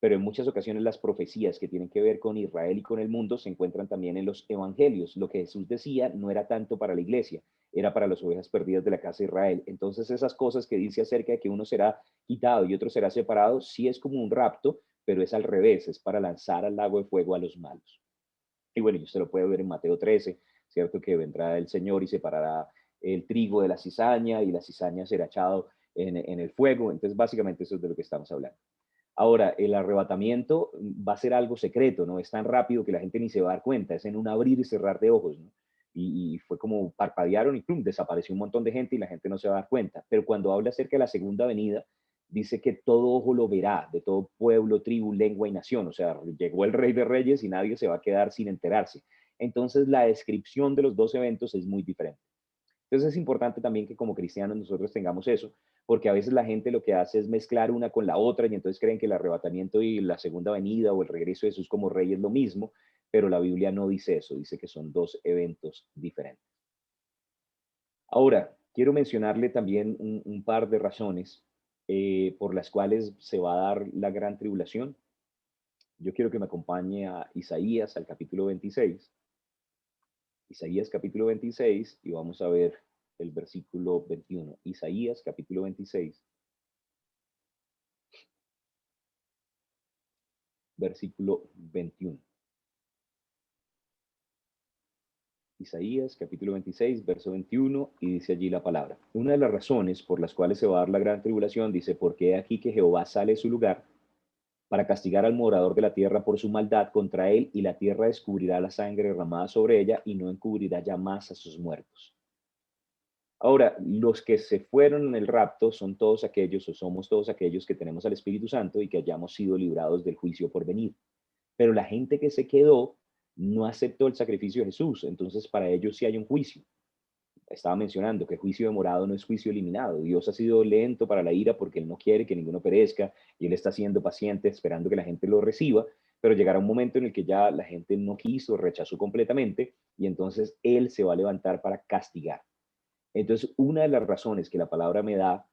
pero en muchas ocasiones las profecías que tienen que ver con Israel y con el mundo se encuentran también en los evangelios. Lo que Jesús decía no era tanto para la iglesia, era para las ovejas perdidas de la casa de Israel. Entonces esas cosas que dice acerca de que uno será quitado y otro será separado, sí es como un rapto, pero es al revés, es para lanzar al lago de fuego a los malos. Y bueno, y usted lo puede ver en Mateo 13, ¿cierto? Que vendrá el Señor y separará el trigo de la cizaña y la cizaña será echado en el fuego. Entonces básicamente eso es de lo que estamos hablando. Ahora, el arrebatamiento va a ser algo secreto, ¿no? Es tan rápido que la gente ni se va a dar cuenta, es en un abrir y cerrar de ojos, ¿no? Y fue como parpadearon y ¡pum! Desapareció un montón de gente y la gente no se va a dar cuenta. Pero cuando habla acerca de la segunda venida, dice que todo ojo lo verá, de todo pueblo, tribu, lengua y nación. O sea, llegó el Rey de Reyes y nadie se va a quedar sin enterarse. Entonces, la descripción de los dos eventos es muy diferente. Entonces es importante también que como cristianos nosotros tengamos eso, porque a veces la gente lo que hace es mezclar una con la otra y entonces creen que el arrebatamiento y la segunda venida o el regreso de Jesús como rey es lo mismo, pero la Biblia no dice eso, dice que son dos eventos diferentes. Ahora, quiero mencionarle también un par de razones por las cuales se va a dar la gran tribulación. Yo quiero que me acompañe a Isaías, al capítulo 26. Isaías capítulo 26 y vamos a ver el versículo 21. Isaías capítulo 26, versículo 21. Isaías capítulo 26, verso 21, y dice allí la palabra. Una de las razones por las cuales se va a dar la gran tribulación, dice, porque aquí que Jehová sale de su lugar para castigar al morador de la tierra por su maldad contra él, y la tierra descubrirá la sangre derramada sobre ella y no encubrirá ya más a sus muertos. Ahora, los que se fueron en el rapto son todos aquellos, o somos todos aquellos que tenemos al Espíritu Santo y que hayamos sido librados del juicio por venir. Pero la gente que se quedó no aceptó el sacrificio de Jesús, entonces para ellos sí hay un juicio. Estaba mencionando que juicio demorado no es juicio eliminado. Dios ha sido lento para la ira porque Él no quiere que ninguno perezca y Él está siendo paciente esperando que la gente lo reciba, pero llegará un momento en el que ya la gente no quiso, rechazó completamente y entonces Él se va a levantar para castigar. Entonces, una de las razones que la palabra me da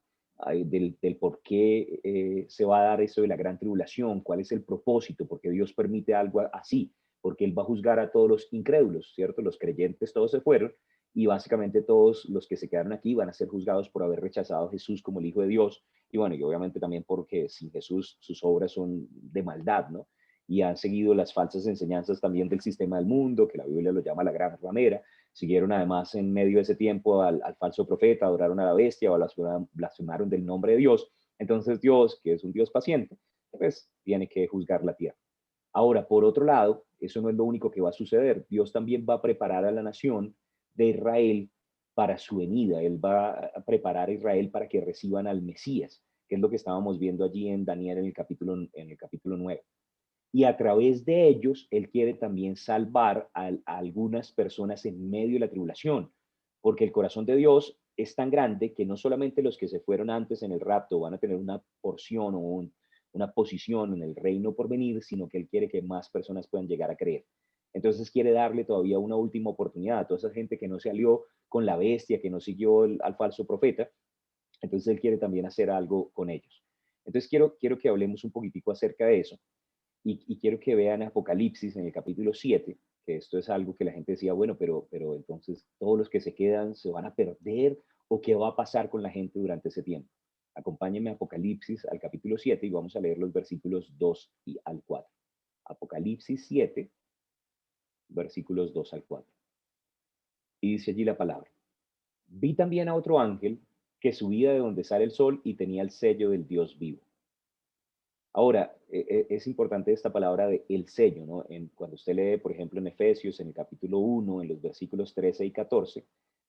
del por qué se va a dar esto de la gran tribulación, cuál es el propósito, porque Dios permite algo así, porque Él va a juzgar a todos los incrédulos, ¿cierto? Los creyentes todos se fueron y básicamente todos los que se quedaron aquí van a ser juzgados por haber rechazado a Jesús como el Hijo de Dios y bueno, y obviamente también porque sin Jesús sus obras son de maldad, ¿no? y han seguido las falsas enseñanzas también del sistema del mundo, que la Biblia lo llama la gran ramera. Siguieron además en medio de ese tiempo al falso profeta, adoraron a la bestia o blasfemaron del nombre de Dios. Entonces Dios, que es un Dios paciente, pues tiene que juzgar la tierra. Ahora, por otro lado, eso no es lo único que va a suceder. Dios también va a preparar a la nación de Israel para su venida. Él va a preparar a Israel para que reciban al Mesías, que es lo que estábamos viendo allí en Daniel en el capítulo 9. Y a través de ellos, Él quiere también salvar a algunas personas en medio de la tribulación, porque el corazón de Dios es tan grande que no solamente los que se fueron antes en el rapto van a tener una porción o una posición en el reino por venir, sino que Él quiere que más personas puedan llegar a creer. Entonces quiere darle todavía una última oportunidad a toda esa gente que no se alió con la bestia, que no siguió al falso profeta. Entonces Él quiere también hacer algo con ellos. Entonces quiero que hablemos un poquitico acerca de eso y quiero que vean Apocalipsis en el capítulo 7, que esto es algo que la gente decía, bueno, pero entonces todos los que se quedan se van a perder o qué va a pasar con la gente durante ese tiempo. Acompáñenme a Apocalipsis al capítulo 7 y vamos a leer los versículos 2 y al 4. Apocalipsis 7, versículos 2 al 4. Y dice allí la palabra. Vi también a otro ángel que subía de donde sale el sol y tenía el sello del Dios vivo. Ahora, es importante esta palabra de el sello, ¿no? Cuando usted lee, por ejemplo, en Efesios, en el capítulo 1, en los versículos 13 y 14,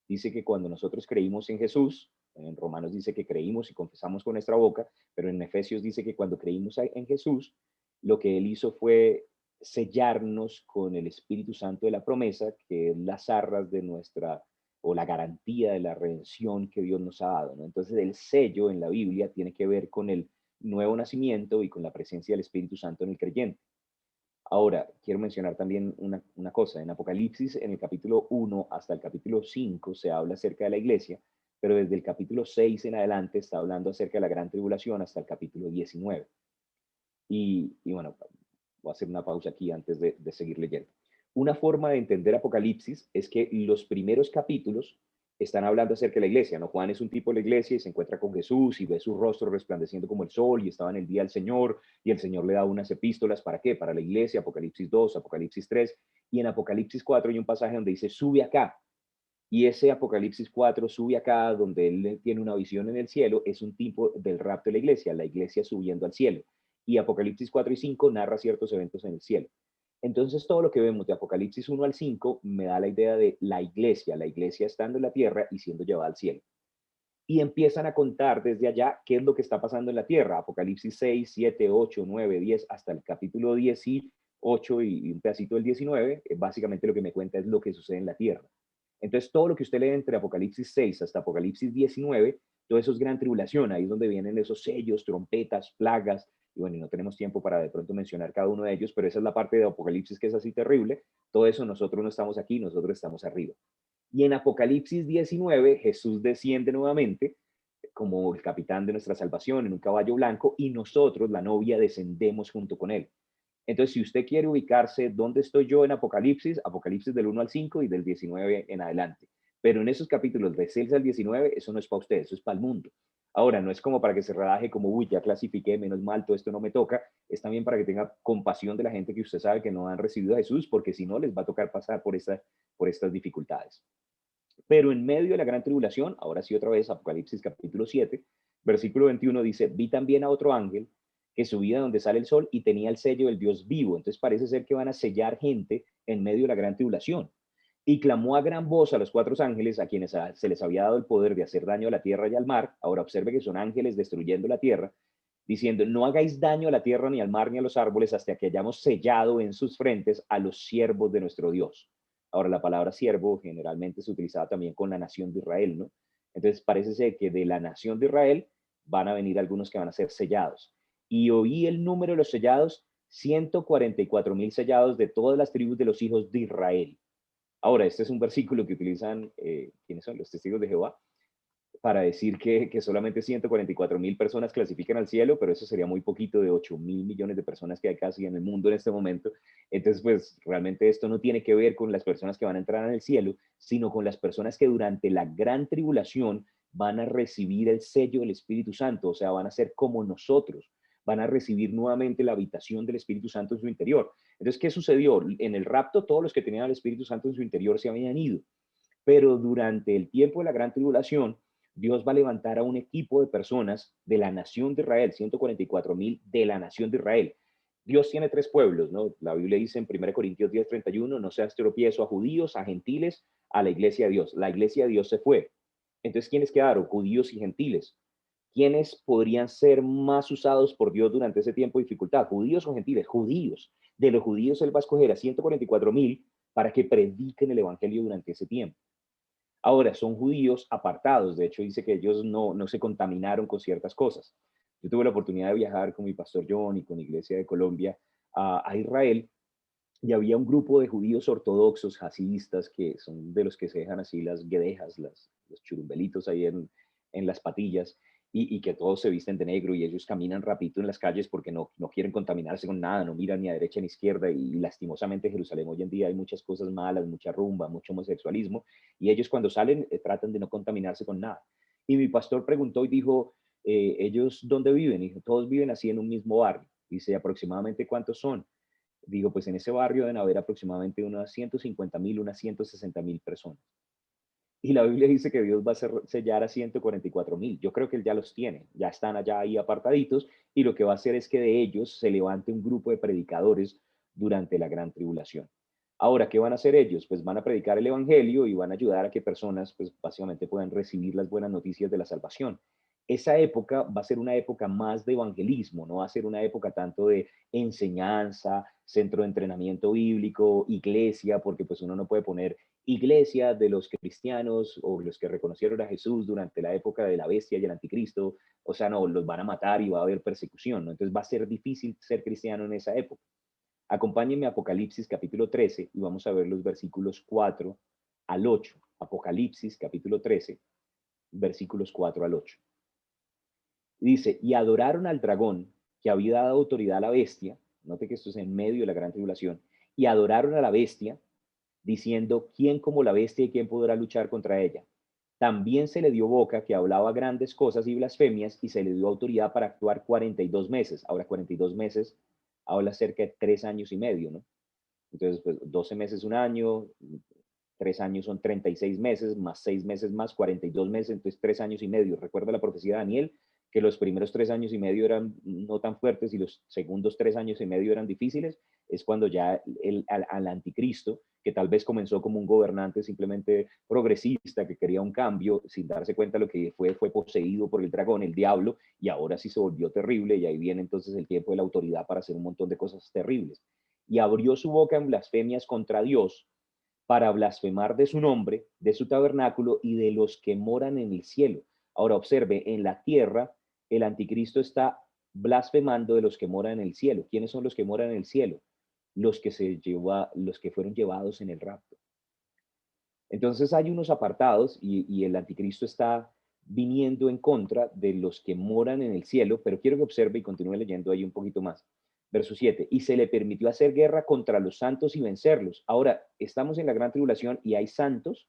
dice que cuando nosotros creímos en Jesús, en Romanos dice que creímos y confesamos con nuestra boca, pero en Efesios dice que cuando creímos en Jesús, lo que él hizo fue sellarnos con el Espíritu Santo de la promesa, que es las arras de nuestra, o la garantía de la redención que Dios nos ha dado, ¿no? Entonces, el sello en la Biblia tiene que ver con el nuevo nacimiento y con la presencia del Espíritu Santo en el creyente. Ahora, quiero mencionar también una cosa. En Apocalipsis, en el capítulo 1 hasta el capítulo 5, se habla acerca de la iglesia, pero desde el capítulo 6 en adelante está hablando acerca de la gran tribulación hasta el capítulo 19. Y bueno, voy a hacer una pausa aquí antes de seguir leyendo. Una forma de entender Apocalipsis es que los primeros capítulos están hablando acerca de la iglesia, ¿no? Juan es un tipo de la iglesia y se encuentra con Jesús y ve su rostro resplandeciendo como el sol y estaba en el día del Señor y el Señor le da unas epístolas, ¿para qué? Para la iglesia, Apocalipsis 2, Apocalipsis 3 y en Apocalipsis 4 hay un pasaje donde dice, sube acá. Y ese Apocalipsis 4 sube acá, donde él tiene una visión en el cielo, es un tipo del rapto de la iglesia subiendo al cielo. Y Apocalipsis 4 y 5 narra ciertos eventos en el cielo. Entonces, todo lo que vemos de Apocalipsis 1 al 5 me da la idea de la iglesia estando en la tierra y siendo llevada al cielo. Y empiezan a contar desde allá qué es lo que está pasando en la tierra. Apocalipsis 6, 7, 8, 9, 10, hasta el capítulo 18 y un pedacito del 19, básicamente lo que me cuenta es lo que sucede en la tierra. Entonces, todo lo que usted lee entre Apocalipsis 6 hasta Apocalipsis 19, todo eso es gran tribulación. Ahí es donde vienen esos sellos, trompetas, plagas. Y bueno, y no tenemos tiempo para de pronto mencionar cada uno de ellos, pero esa es la parte de Apocalipsis que es así terrible. Todo eso nosotros no estamos aquí, nosotros estamos arriba. Y en Apocalipsis 19, Jesús desciende nuevamente como el capitán de nuestra salvación en un caballo blanco y nosotros, la novia, descendemos junto con él. Entonces, si usted quiere ubicarse dónde estoy yo en Apocalipsis, Apocalipsis del 1 al 5 y del 19 en adelante. Pero en esos capítulos de 6 al 19, eso no es para usted, eso es para el mundo. Ahora, no es como para que se relaje como, uy, ya clasifiqué, menos mal, todo esto no me toca. Es también para que tenga compasión de la gente que usted sabe que no han recibido a Jesús, porque si no, les va a tocar pasar por estas dificultades. Pero en medio de la gran tribulación, ahora sí otra vez, Apocalipsis capítulo 7, versículo 21 dice, vi también a otro ángel que subía donde sale el sol y tenía el sello del Dios vivo. Entonces parece ser que van a sellar gente en medio de la gran tribulación. Y clamó a gran voz a los cuatro ángeles a quienes se les había dado el poder de hacer daño a la tierra y al mar. Ahora observe que son ángeles destruyendo la tierra, diciendo, no hagáis daño a la tierra ni al mar ni a los árboles hasta que hayamos sellado en sus frentes a los siervos de nuestro Dios. Ahora, la palabra siervo generalmente se utilizaba también con la nación de Israel, ¿no? Entonces parece ser que de la nación de Israel van a venir algunos que van a ser sellados. Y oí el número de los sellados, 144,000 sellados de todas las tribus de los hijos de Israel. Ahora, este es un versículo que utilizan, ¿quiénes son? Los testigos de Jehová, para decir que solamente 144,000 personas clasifican al cielo, pero eso sería muy poquito de 8,000 millones de personas que hay casi en el mundo en este momento. Entonces, pues realmente esto no tiene que ver con las personas que van a entrar en el cielo, sino con las personas que durante la gran tribulación van a recibir el sello del Espíritu Santo, o sea, van a ser como nosotros, van a recibir nuevamente la habitación del Espíritu Santo en su interior. Entonces, ¿qué sucedió? En el rapto, todos los que tenían el Espíritu Santo en su interior se habían ido, pero durante el tiempo de la gran tribulación, Dios va a levantar a un equipo de personas de la nación de Israel, 144,000 de la nación de Israel. Dios tiene tres pueblos, ¿no? La Biblia dice en 1 Corintios 10:31, no seas tropiezo a judíos, a gentiles, a la iglesia de Dios. La iglesia de Dios se fue. Entonces, ¿quiénes quedaron? Judíos y gentiles. ¿Quiénes podrían ser más usados por Dios durante ese tiempo de dificultad? ¿Judíos o gentiles? Judíos. De los judíos él va a escoger a 144,000 para que prediquen el evangelio durante ese tiempo. Ahora, son judíos apartados, de hecho dice que ellos no se contaminaron con ciertas cosas. Yo tuve la oportunidad de viajar con mi pastor John y con la Iglesia de Colombia a Israel, y había un grupo de judíos ortodoxos, hasidistas, que son de los que se dejan así las guedejas, los churumbelitos ahí en las patillas, y que todos se visten de negro y ellos caminan rapidito en las calles porque no quieren contaminarse con nada, no miran ni a derecha ni a izquierda, y lastimosamente en Jerusalén hoy en día hay muchas cosas malas, mucha rumba, mucho homosexualismo, y ellos cuando salen tratan de no contaminarse con nada. Y mi pastor preguntó y dijo, ¿ellos dónde viven? Y dijo, todos viven así en un mismo barrio. Dice, ¿aproximadamente cuántos son? Digo, pues en ese barrio deben haber aproximadamente unas 150,000, unas 160,000 personas. Y la Biblia dice que Dios va a sellar a 144,000. Yo creo que Él ya los tiene, ya están allá ahí apartaditos, y lo que va a hacer es que de ellos se levante un grupo de predicadores durante la gran tribulación. Ahora, ¿qué van a hacer ellos? Pues van a predicar el Evangelio y van a ayudar a que personas, pues básicamente puedan recibir las buenas noticias de la salvación. Esa época va a ser una época más de evangelismo, no va a ser una época tanto de enseñanza, centro de entrenamiento bíblico, iglesia, porque pues uno no puede poner iglesia de los cristianos o los que reconocieron a Jesús durante la época de la bestia y el anticristo. O sea, no, los van a matar y va a haber persecución, ¿no? Entonces va a ser difícil ser cristiano en esa época. Acompáñenme a Apocalipsis capítulo 13 y vamos a ver los versículos 4 al 8. Apocalipsis capítulo 13, versículos 4 al 8. Dice, y adoraron al dragón que había dado autoridad a la bestia. Note que esto es en medio de la gran tribulación. Y adoraron a la bestia, diciendo, ¿quién como la bestia y quién podrá luchar contra ella? También se le dio boca que hablaba grandes cosas y blasfemias, y se le dio autoridad para actuar 42 meses. Ahora, 42 meses habla cerca de 3 años y medio, ¿no? Entonces, pues 12 meses un año, 3 años son 36 meses, más 6 meses más 42 meses, entonces 3 años y medio. Recuerda la profecía de Daniel, que los primeros 3 años y medio eran no tan fuertes y los segundos 3 años y medio eran difíciles. Es cuando ya al anticristo, que tal vez comenzó como un gobernante simplemente progresista que quería un cambio, sin darse cuenta lo que fue poseído por el dragón, el diablo, y ahora sí se volvió terrible, y ahí viene entonces el tiempo de la autoridad para hacer un montón de cosas terribles. Y abrió su boca en blasfemias contra Dios, para blasfemar de su nombre, de su tabernáculo y de los que moran en el cielo. Ahora observe, en la tierra el anticristo está blasfemando de los que moran en el cielo. ¿Quiénes son los que moran en el cielo? Los que fueron llevados en el rapto. Entonces hay unos apartados, y el anticristo está viniendo en contra de los que moran en el cielo, pero quiero que observe y continúe leyendo ahí un poquito más. Verso 7, y se le permitió hacer guerra contra los santos y vencerlos. Ahora, estamos en la gran tribulación y hay santos,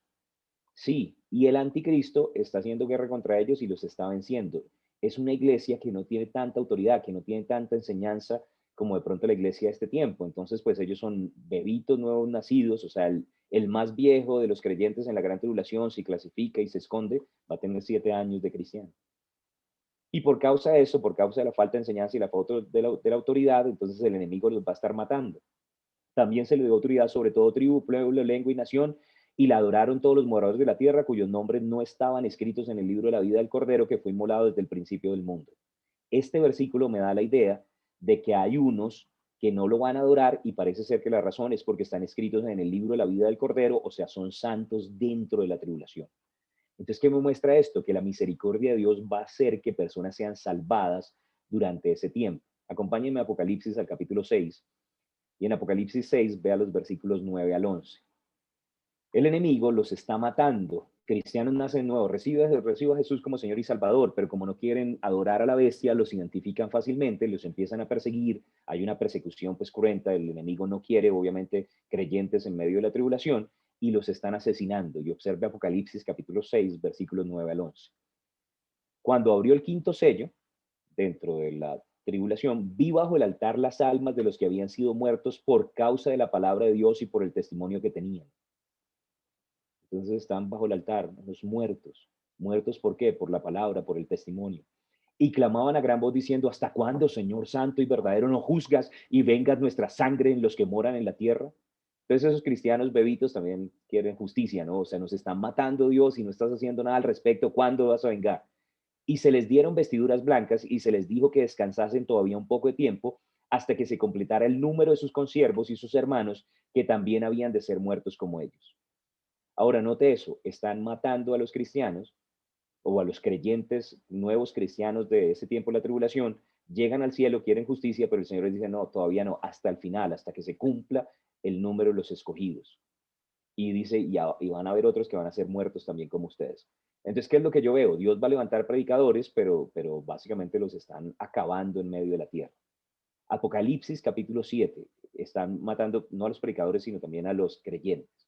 sí, y el anticristo está haciendo guerra contra ellos y los está venciendo. Es una iglesia que no tiene tanta autoridad, que no tiene tanta enseñanza como de pronto la iglesia de este tiempo. Entonces, pues ellos son bebitos nuevos nacidos, o sea, el más viejo de los creyentes en la gran tribulación, si clasifica y se esconde, va a tener 7 años de cristiano. Y por causa de eso, por causa de la falta de enseñanza y la falta de la autoridad, entonces el enemigo los va a estar matando. También se le dio autoridad sobre todo tribu, pueblo, lengua y nación, y la adoraron todos los moradores de la tierra, cuyos nombres no estaban escritos en el libro de la vida del Cordero, que fue inmolado desde el principio del mundo. Este versículo me da la idea de que hay unos que no lo van a adorar, y parece ser que la razón es porque están escritos en el libro de la vida del Cordero, o sea, son santos dentro de la tribulación. Entonces, ¿qué me muestra esto? Que la misericordia de Dios va a hacer que personas sean salvadas durante ese tiempo. Acompáñenme a Apocalipsis al capítulo 6, y en Apocalipsis 6 vea los versículos 9 al 11. El enemigo los está matando. Cristianos nacen nuevos, recibe a Jesús como Señor y Salvador, pero como no quieren adorar a la bestia, los identifican fácilmente, los empiezan a perseguir, hay una persecución pues cruenta, el enemigo no quiere, obviamente, creyentes en medio de la tribulación, y los están asesinando. Y observe Apocalipsis capítulo 6, versículos 9 al 11. Cuando abrió el quinto sello, dentro de la tribulación, vi bajo el altar las almas de los que habían sido muertos por causa de la palabra de Dios y por el testimonio que tenían. Entonces están bajo el altar, los muertos. ¿Muertos por qué? Por la palabra, por el testimonio. Y clamaban a gran voz diciendo, ¿hasta cuándo, Señor santo y verdadero, no juzgas y vengas nuestra sangre en los que moran en la tierra? Entonces esos cristianos bebitos también quieren justicia, ¿no? O sea, nos están matando Dios y no estás haciendo nada al respecto, ¿cuándo vas a vengar? Y se les dieron vestiduras blancas y se les dijo que descansasen todavía un poco de tiempo hasta que se completara el número de sus consiervos y sus hermanos que también habían de ser muertos como ellos. Ahora, note eso, están matando a los cristianos o a los creyentes, nuevos cristianos de ese tiempo de la tribulación, llegan al cielo, quieren justicia, pero el Señor les dice, no, todavía no, hasta el final, hasta que se cumpla el número de los escogidos. Y dice, y van a haber otros que van a ser muertos también como ustedes. Entonces, ¿qué es lo que yo veo? Dios va a levantar predicadores, pero básicamente los están acabando en medio de la tierra. Apocalipsis capítulo 7, están matando no a los predicadores, sino también a los creyentes.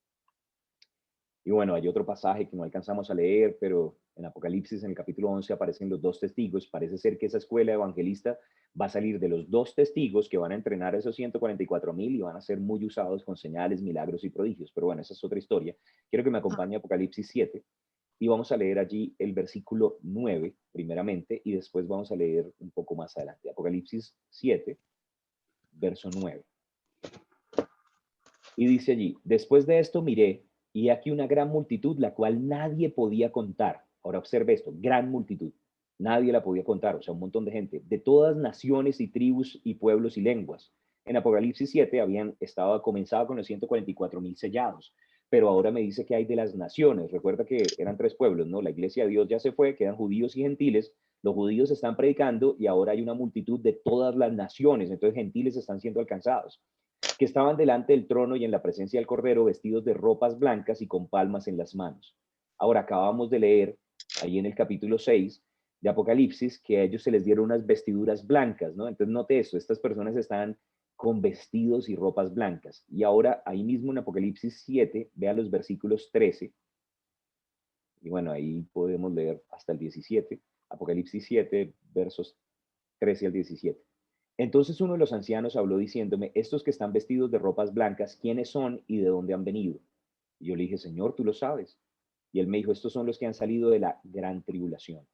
Y bueno, hay otro pasaje que no alcanzamos a leer, pero en Apocalipsis, en el capítulo 11, aparecen los dos testigos. Parece ser que esa escuela evangelista va a salir de los dos testigos que van a entrenar a esos 144,000 y van a ser muy usados con señales, milagros y prodigios. Pero bueno, esa es otra historia. Quiero que me acompañe a Apocalipsis 7 y vamos a leer allí el versículo 9 primeramente y después vamos a leer un poco más adelante. Apocalipsis 7, verso 9. Y dice allí, después de esto miré, y aquí una gran multitud, la cual nadie podía contar. Ahora observe esto, gran multitud. Nadie la podía contar, o sea, un montón de gente, de todas naciones y tribus y pueblos y lenguas. En Apocalipsis 7 habían estado, comenzado con los 144,000 sellados, pero ahora me dice que hay de las naciones. Recuerda que eran tres pueblos, ¿no? La iglesia de Dios ya se fue, quedan judíos y gentiles. Los judíos están predicando y ahora hay una multitud de todas las naciones, entonces gentiles están siendo alcanzados que estaban delante del trono y en la presencia del Cordero, vestidos de ropas blancas y con palmas en las manos. Ahora, acabamos de leer ahí en el capítulo 6 de Apocalipsis que a ellos se les dieron unas vestiduras blancas, ¿no? Entonces, note eso, estas personas están con vestidos y ropas blancas. Y ahora, ahí mismo en Apocalipsis 7, vea los versículos 13, y bueno, ahí podemos leer hasta el 17, Apocalipsis 7, versos 13 al 17. Entonces uno de los ancianos habló diciéndome, estos que están vestidos de ropas blancas, ¿quiénes son y de dónde han venido? Y yo le dije, Señor, tú lo sabes. Y él me dijo, estos son los que han salido de la gran tribulación.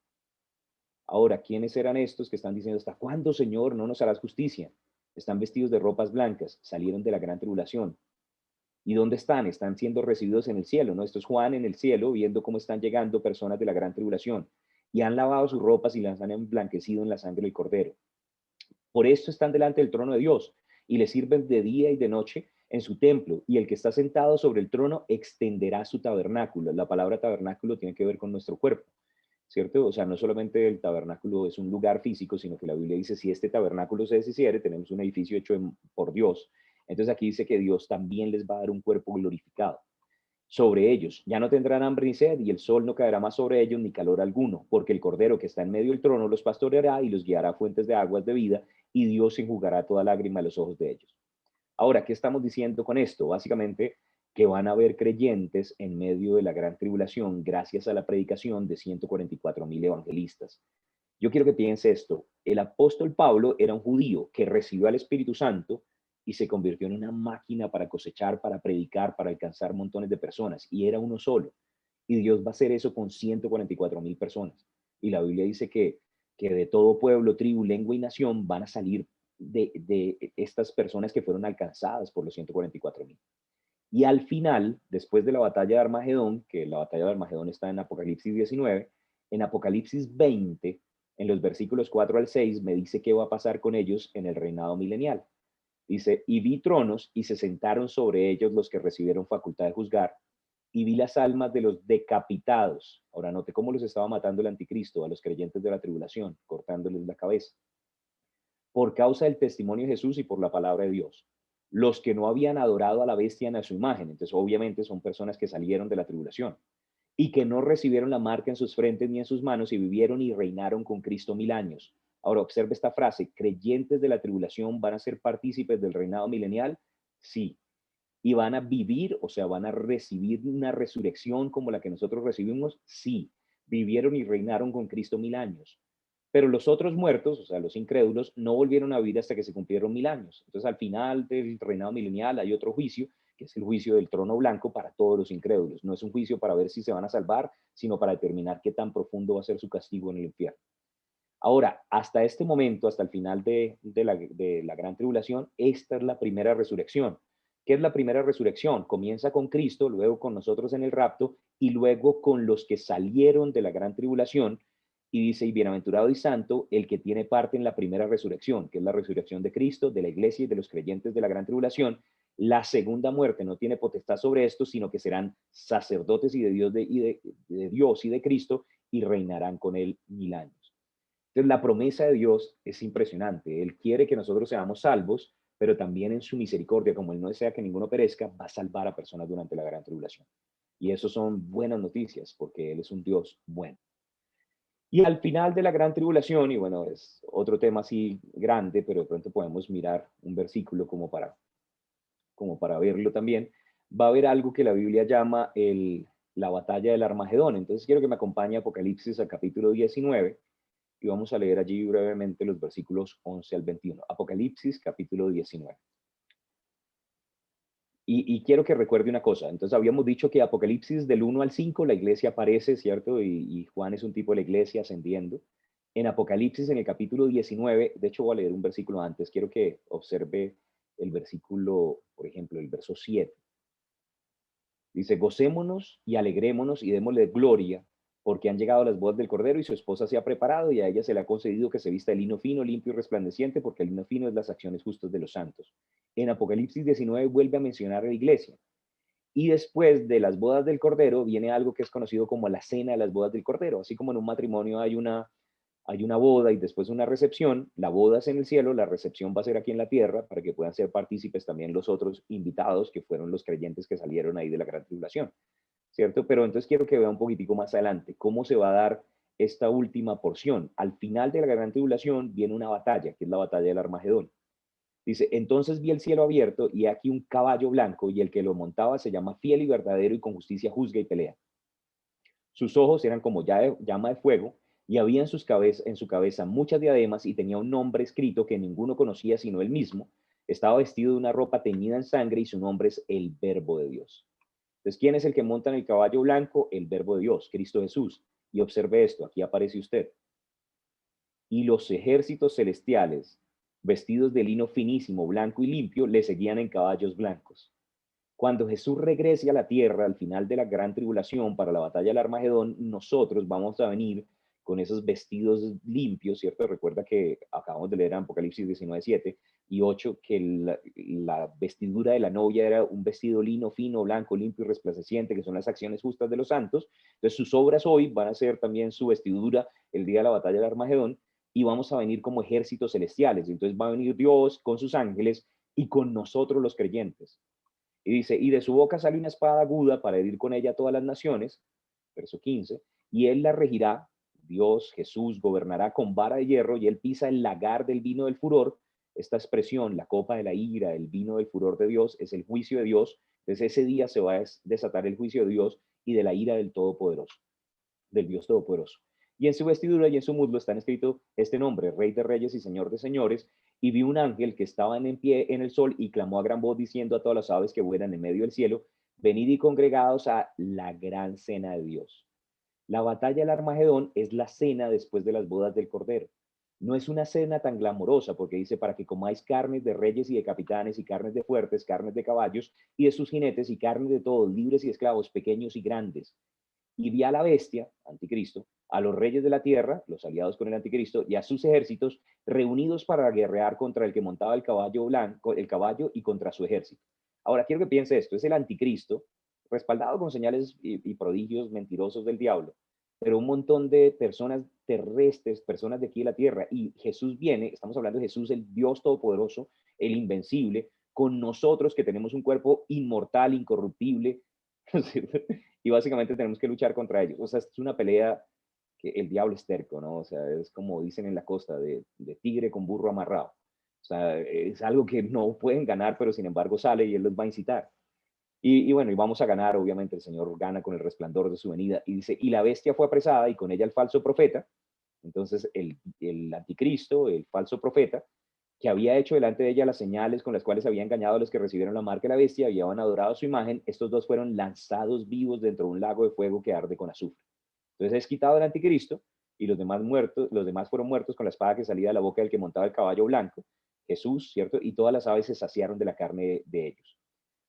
Ahora, ¿quiénes eran estos que están diciendo, hasta cuándo, Señor, no nos harás justicia? Están vestidos de ropas blancas, salieron de la gran tribulación. ¿Y dónde están? Están siendo recibidos en el cielo, ¿no? Esto es Juan en el cielo, viendo cómo están llegando personas de la gran tribulación. Y han lavado sus ropas y las han emblanquecido en la sangre del Cordero. Por esto están delante del trono de Dios y le sirven de día y de noche en su templo. Y el que está sentado sobre el trono extenderá su tabernáculo. La palabra tabernáculo tiene que ver con nuestro cuerpo, ¿cierto? O sea, no solamente el tabernáculo es un lugar físico, sino que la Biblia dice, si este tabernáculo se deshiciere, tenemos un edificio hecho por Dios. Entonces aquí dice que Dios también les va a dar un cuerpo glorificado sobre ellos. Ya no tendrán hambre ni sed, y el sol no caerá más sobre ellos, ni calor alguno, porque el Cordero que está en medio del trono los pastoreará y los guiará a fuentes de aguas de vida, y Dios enjugará toda lágrima de los ojos de ellos. Ahora, ¿qué estamos diciendo con esto? Básicamente que van a haber creyentes en medio de la gran tribulación gracias a la predicación de 144,000 evangelistas. Yo quiero que piense esto. El apóstol Pablo era un judío que recibió al Espíritu Santo y se convirtió en una máquina para cosechar, para predicar, para alcanzar montones de personas. Y era uno solo. Y Dios va a hacer eso con 144,000 personas. Y la Biblia dice que de todo pueblo, tribu, lengua y nación van a salir de estas personas que fueron alcanzadas por los 144,000. Y al final, después de la batalla de Armagedón, que la batalla de Armagedón está en Apocalipsis 19, en Apocalipsis 20, en los versículos 4 al 6, me dice qué va a pasar con ellos en el reinado milenial. Dice, y vi tronos y se sentaron sobre ellos los que recibieron facultad de juzgar, y vi las almas de los decapitados. Ahora note cómo los estaba matando el anticristo a los creyentes de la tribulación, cortándoles la cabeza por causa del testimonio de Jesús y por la palabra de Dios. Los que no habían adorado a la bestia en su imagen, entonces obviamente son personas que salieron de la tribulación y que no recibieron la marca en sus frentes ni en sus manos y vivieron y reinaron con Cristo 1000 años. Ahora observe esta frase, creyentes de la tribulación van a ser partícipes del reinado milenial, sí, y van a vivir, o sea, van a recibir una resurrección como la que nosotros recibimos, sí, vivieron y reinaron con Cristo 1000 años. Pero los otros muertos, o sea, los incrédulos, no volvieron a vivir hasta que se cumplieron 1000 años. Entonces, al final del reinado milenial hay otro juicio, que es el juicio del trono blanco para todos los incrédulos. No es un juicio para ver si se van a salvar, sino para determinar qué tan profundo va a ser su castigo en el infierno. Ahora, hasta este momento, hasta el final de la gran tribulación, esta es la primera resurrección. ¿Qué es la primera resurrección? Comienza con Cristo, luego con nosotros en el rapto y luego con los que salieron de la gran tribulación. Y dice, y bienaventurado y santo el que tiene parte en la primera resurrección, que es la resurrección de Cristo, de la iglesia y de los creyentes de la gran tribulación. La segunda muerte no tiene potestad sobre esto, sino que serán sacerdotes y de Dios, de Dios y de Cristo y reinarán con él 1000 años. Entonces, la promesa de Dios es impresionante. Él quiere que nosotros seamos salvos, pero también en su misericordia, como Él no desea que ninguno perezca, va a salvar a personas durante la gran tribulación. Y eso son buenas noticias, porque Él es un Dios bueno. Y al final de la gran tribulación, y bueno, es otro tema así grande, pero de pronto podemos mirar un versículo como para verlo también, va a haber algo que la Biblia llama la batalla del Armagedón. Entonces quiero que me acompañe a Apocalipsis al capítulo 19 y vamos a leer allí brevemente los versículos 11 al 21. Apocalipsis, capítulo 19. Y quiero que recuerde una cosa. Entonces, habíamos dicho que Apocalipsis del 1 al 5, la iglesia aparece, ¿cierto? Y Juan es un tipo de la iglesia ascendiendo. En Apocalipsis, en el capítulo 19, de hecho voy a leer un versículo antes, quiero que observe el versículo, por ejemplo, el verso 7. Dice, gocémonos y alegrémonos y démosle gloria, porque han llegado las bodas del Cordero y su esposa se ha preparado y a ella se le ha concedido que se vista de lino fino, limpio y resplandeciente, porque el lino fino es las acciones justas de los santos. En Apocalipsis 19 vuelve a mencionar a la iglesia. Y después de las bodas del Cordero viene algo que es conocido como la cena de las bodas del Cordero. Así como en un matrimonio hay una boda y después una recepción, la boda es en el cielo, la recepción va a ser aquí en la tierra para que puedan ser partícipes también los otros invitados que fueron los creyentes que salieron ahí de la gran tribulación, ¿cierto? Pero entonces quiero que vea un poquitico más adelante cómo se va a dar esta última porción. Al final de la gran tribulación viene una batalla, que es la batalla del Armagedón. Dice, entonces vi el cielo abierto y aquí un caballo blanco y el que lo montaba se llama fiel y verdadero y con justicia juzga y pelea. Sus ojos eran como llama de fuego y había en su cabeza muchas diademas y tenía un nombre escrito que ninguno conocía sino él mismo. Estaba vestido de una ropa teñida en sangre y su nombre es el Verbo de Dios. Entonces, ¿quién es el que monta en el caballo blanco? El Verbo de Dios, Cristo Jesús. Y observe esto, aquí aparece usted. Y los ejércitos celestiales, vestidos de lino finísimo, blanco y limpio, le seguían en caballos blancos. Cuando Jesús regrese a la tierra al final de la gran tribulación para la batalla del Armagedón, nosotros vamos a venir con esos vestidos limpios, ¿cierto? Recuerda que acabamos de leer en Apocalipsis 19, 7 y 8 que la vestidura de la novia era un vestido lino, fino, blanco, limpio y resplandeciente, que son las acciones justas de los santos. Entonces sus obras hoy van a ser también su vestidura el día de la batalla del Armagedón y vamos a venir como ejércitos celestiales. Entonces va a venir Dios con sus ángeles y con nosotros los creyentes. Y dice, y de su boca sale una espada aguda para herir con ella a todas las naciones, verso 15, y él la regirá, Dios, Jesús, gobernará con vara de hierro, y él pisa el lagar del vino del furor. Esta expresión, la copa de la ira, el vino del furor de Dios, es el juicio de Dios. Desde ese día se va a desatar el juicio de Dios y de la ira del Todopoderoso, del Dios Todopoderoso. Y en su vestidura y en su muslo están escrito este nombre, Rey de Reyes y Señor de Señores. Y vi un ángel que estaba en pie en el sol y clamó a gran voz diciendo a todas las aves que vuelan en medio del cielo, venid y congregados a la gran cena de Dios. La batalla del Armagedón es la cena después de las bodas del Cordero. No es una cena tan glamorosa porque dice para que comáis carnes de reyes y de capitanes y carnes de fuertes, carnes de caballos y de sus jinetes y carnes de todos, libres y esclavos, pequeños y grandes. Y vi a la bestia, anticristo, a los reyes de la tierra, los aliados con el anticristo, y a sus ejércitos reunidos para guerrear contra el que montaba el caballo blanco, el caballo y contra su ejército. Ahora quiero que piense esto, es el anticristo, respaldado con señales y prodigios mentirosos del diablo, pero un montón de personas terrestres, personas de aquí de la tierra, y Jesús viene, estamos hablando de Jesús, el Dios Todopoderoso, el Invencible, con nosotros que tenemos un cuerpo inmortal, incorruptible, y básicamente tenemos que luchar contra ellos. O sea, es una pelea que el diablo es terco, ¿no? O sea, es como dicen en la costa, de tigre con burro amarrado. O sea, es algo que no pueden ganar, pero sin embargo sale y él los va a incitar. Y bueno, y vamos a ganar, obviamente el Señor gana con el resplandor de su venida. Y dice, y la bestia fue apresada y con ella el falso profeta, Entonces el anticristo, el falso profeta, que había hecho delante de ella las señales con las cuales había engañado a los que recibieron la marca de la bestia y habían adorado su imagen, estos dos fueron lanzados vivos dentro de un lago de fuego que arde con azufre. Entonces es quitado el anticristo y los demás muertos, los demás fueron muertos con la espada que salía de la boca del que montaba el caballo blanco, Jesús, ¿cierto? Y todas las aves se saciaron de la carne de ellos.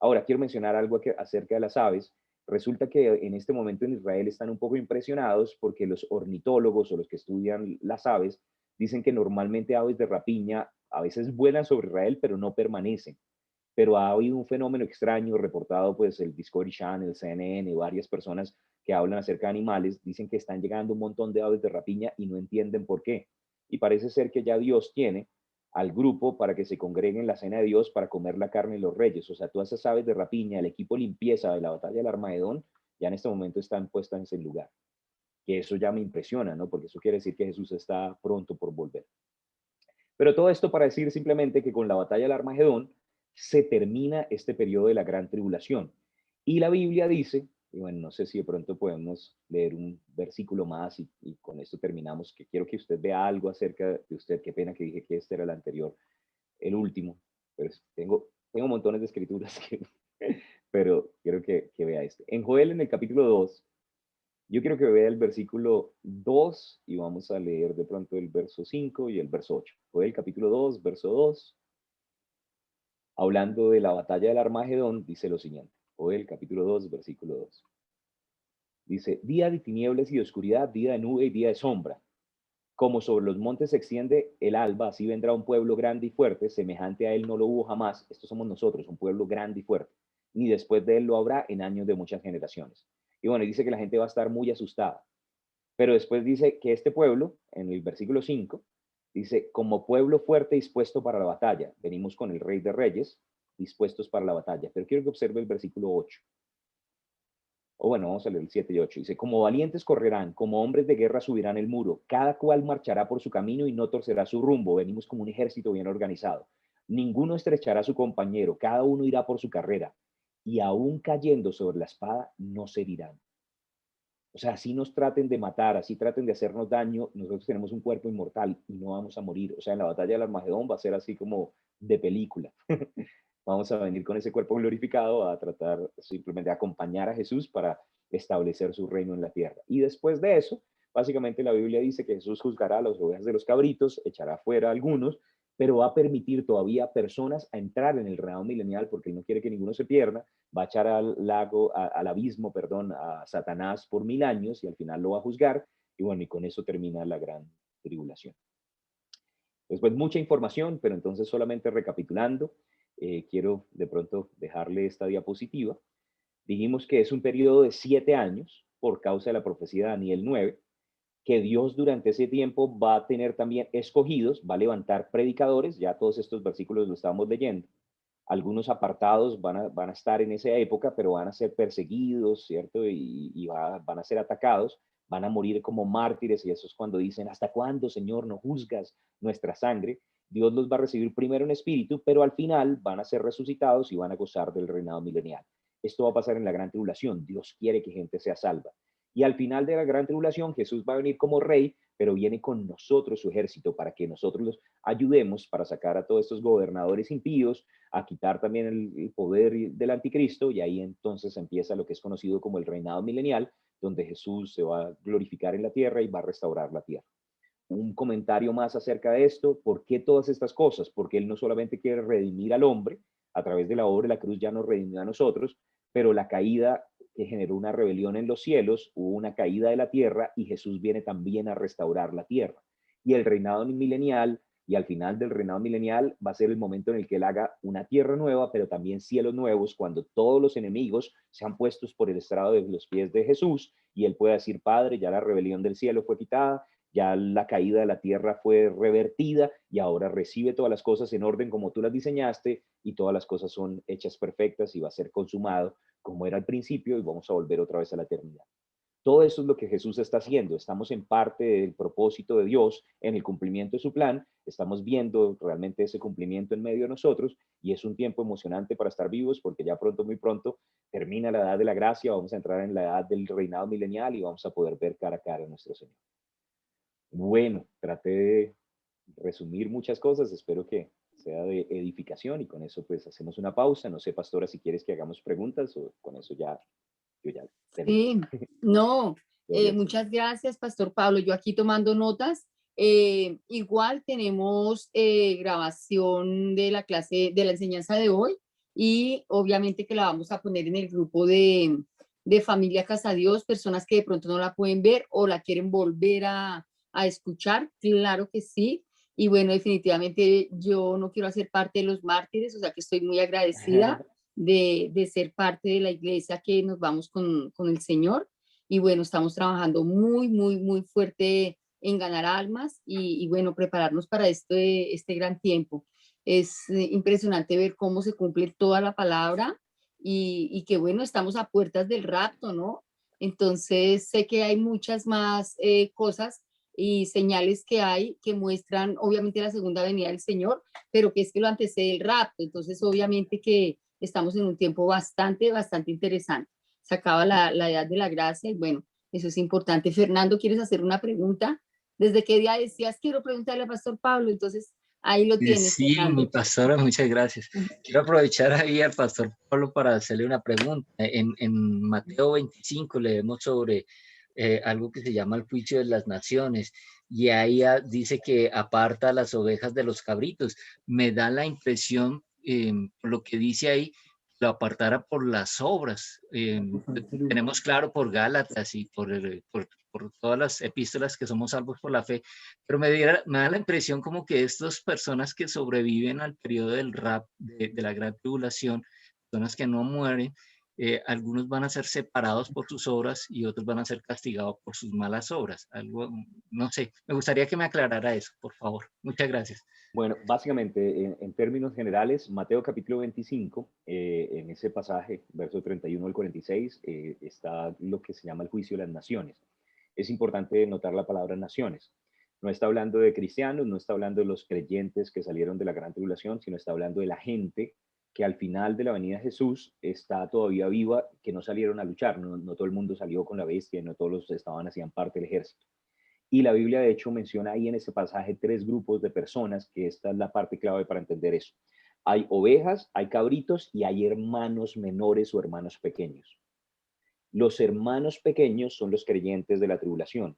Ahora, quiero mencionar algo acerca de las aves. Resulta que en este momento en Israel están un poco impresionados porque los ornitólogos o los que estudian las aves dicen que normalmente aves de rapiña a veces vuelan sobre Israel, pero no permanecen. Pero ha habido un fenómeno extraño reportado, pues el Discovery Channel, el CNN, varias personas que hablan acerca de animales, dicen que están llegando un montón de aves de rapiña y no entienden por qué. Y parece ser que ya Dios tiene al grupo para que se congreguen en la cena de Dios para comer la carne de los reyes. O sea, todas esas aves de rapiña, el equipo limpieza de la batalla del Armagedón, ya en este momento están puestas en ese lugar. Que eso ya me impresiona, ¿no? Porque eso quiere decir que Jesús está pronto por volver. Pero todo esto para decir simplemente que con la batalla del Armagedón se termina este periodo de la gran tribulación. Y la Biblia dice, y bueno, no sé si de pronto podemos leer un versículo más y con esto terminamos, que quiero que usted vea algo acerca de usted. Qué pena que dije que este era el anterior, el último, pero tengo montones de escrituras, pero quiero que vea este. En Joel, en el capítulo 2, yo quiero que vea el versículo 2 y vamos a leer de pronto el verso 5 y el verso 8. Joel capítulo 2, verso 2, hablando de la batalla del Armagedón, dice lo siguiente. Joel capítulo 2, versículo 2. Dice, día de tinieblas y de oscuridad, día de nube y día de sombra. Como sobre los montes se extiende el alba, así vendrá un pueblo grande y fuerte, semejante a él no lo hubo jamás. Estos somos nosotros, un pueblo grande y fuerte. Ni después de él lo habrá en años de muchas generaciones. Y bueno, dice que la gente va a estar muy asustada. Pero después dice que este pueblo, en el versículo 5, dice, como pueblo fuerte dispuesto para la batalla. Venimos con el rey de reyes, dispuestos para la batalla. Pero quiero que observe el versículo 8. O bueno, vamos a leer el 7 y 8. Dice, como valientes correrán, como hombres de guerra subirán el muro, cada cual marchará por su camino y no torcerá su rumbo. Venimos como un ejército bien organizado. Ninguno estrechará a su compañero, cada uno irá por su carrera. Y aún cayendo sobre la espada, no se herirán. O sea, así nos traten de matar, así traten de hacernos daño, nosotros tenemos un cuerpo inmortal y no vamos a morir. O sea, en la batalla del Armagedón va a ser así como de película. Vamos a venir con ese cuerpo glorificado a tratar simplemente de acompañar a Jesús para establecer su reino en la tierra. Y después de eso, básicamente la Biblia dice que Jesús juzgará a las ovejas de los cabritos, echará fuera a algunos, pero va a permitir todavía personas a entrar en el reino milenial porque él no quiere que ninguno se pierda, va a echar al abismo, perdón, a Satanás por 1000 años y al final lo va a juzgar. Y bueno, y con eso termina la gran tribulación. Después mucha información, pero entonces solamente recapitulando, quiero de pronto dejarle esta diapositiva. Dijimos que es un periodo de 7 años por causa de la profecía de Daniel 9, que Dios durante ese tiempo va a tener también escogidos, va a levantar predicadores, ya todos estos versículos lo estamos leyendo. Algunos apartados van a estar en esa época, pero van a ser perseguidos, ¿cierto? Y van a ser atacados, van a morir como mártires, y eso es cuando dicen, ¿hasta cuándo, Señor, no juzgas nuestra sangre? Dios los va a recibir primero en espíritu, pero al final van a ser resucitados y van a gozar del reinado milenial. Esto va a pasar en la gran tribulación. Dios quiere que gente sea salva. Y al final de la gran tribulación, Jesús va a venir como rey, pero viene con nosotros su ejército para que nosotros los ayudemos para sacar a todos estos gobernadores impíos, a quitar también el poder del anticristo, y ahí entonces empieza lo que es conocido como el reinado milenial, donde Jesús se va a glorificar en la tierra y va a restaurar la tierra. Un comentario más acerca de esto: ¿por qué todas estas cosas? Porque Él no solamente quiere redimir al hombre, a través de la obra de la cruz ya nos redimió a nosotros, pero la caída que generó una rebelión en los cielos, hubo una caída de la tierra y Jesús viene también a restaurar la tierra. Y el reinado milenial, y al final del reinado milenial va a ser el momento en el que Él haga una tierra nueva, pero también cielos nuevos, cuando todos los enemigos sean puestos por el estrado de los pies de Jesús y Él pueda decir, Padre, ya la rebelión del cielo fue quitada, ya la caída de la tierra fue revertida y ahora recibe todas las cosas en orden como tú las diseñaste y todas las cosas son hechas perfectas y va a ser consumado como era al principio y vamos a volver otra vez a la eternidad. Todo eso es lo que Jesús está haciendo. Estamos en parte del propósito de Dios en el cumplimiento de su plan. Estamos viendo realmente ese cumplimiento en medio de nosotros y es un tiempo emocionante para estar vivos porque ya pronto, muy pronto, termina la edad de la gracia, vamos a entrar en la edad del reinado milenial y vamos a poder ver cara a cara a nuestro Señor. Bueno, traté de resumir muchas cosas, espero que sea de edificación y con eso pues hacemos una pausa. No sé, pastora, si quieres que hagamos preguntas o con eso ya yo ya termino. Sí, no, Gloria al Señor. muchas gracias, Pastor Pablo. Yo aquí tomando notas. Igual tenemos grabación de la clase, de la enseñanza de hoy y obviamente que la vamos a poner en el grupo de Familia Casa Dios, personas que de pronto no la pueden ver o la quieren volver a escuchar, claro que sí. Y bueno, definitivamente yo no quiero hacer parte de los mártires, o sea que estoy muy agradecida de ser parte de la iglesia que nos vamos con el Señor. Y bueno, estamos trabajando muy, muy, muy fuerte en ganar almas y bueno, prepararnos para este gran tiempo. Es impresionante ver cómo se cumple toda la palabra y que bueno, estamos a puertas del rapto, ¿no? Entonces sé que hay muchas más cosas y señales que hay que muestran obviamente la segunda venida del Señor, pero que es que lo antecede el rapto. Entonces obviamente que estamos en un tiempo bastante, bastante interesante. Se acaba la edad de la gracia y bueno, eso es importante. Fernando, ¿quieres hacer una pregunta? ¿Desde qué día decías, quiero preguntarle al pastor Pablo? Entonces, ahí lo tienes, Sí, mi Fernando. pastora, muchas gracias. Quiero aprovechar ahí al pastor Pablo para hacerle una pregunta. En Mateo 25 leemos sobre algo que se llama el juicio de las naciones y ahí dice que aparta las ovejas de los cabritos. Me da la impresión, por lo que dice ahí, lo apartara por las obras. Tenemos claro por Gálatas y por todas las epístolas que somos salvos por la fe, pero me da la impresión como que estas personas que sobreviven al periodo del rap, de la gran tribulación, personas que no mueren, algunos van a ser separados por sus obras y otros van a ser castigados por sus malas obras. Algo, no sé, me gustaría que me aclarara eso, por favor. Muchas gracias. Bueno, básicamente, en términos generales, Mateo capítulo 25, en ese pasaje, verso 31 al 46, está lo que se llama el juicio de las naciones. Es importante notar la palabra naciones. No está hablando de cristianos, no está hablando de los creyentes que salieron de la gran tribulación, sino está hablando de la gente que al final de la venida de Jesús está todavía viva, que no salieron a luchar, no todo el mundo salió con la bestia, no todos los estaban, hacían parte del ejército. Y la Biblia, de hecho, menciona ahí en ese pasaje tres grupos de personas, que esta es la parte clave para entender eso. Hay ovejas, hay cabritos y hay hermanos menores o hermanos pequeños. Los hermanos pequeños son los creyentes de la tribulación.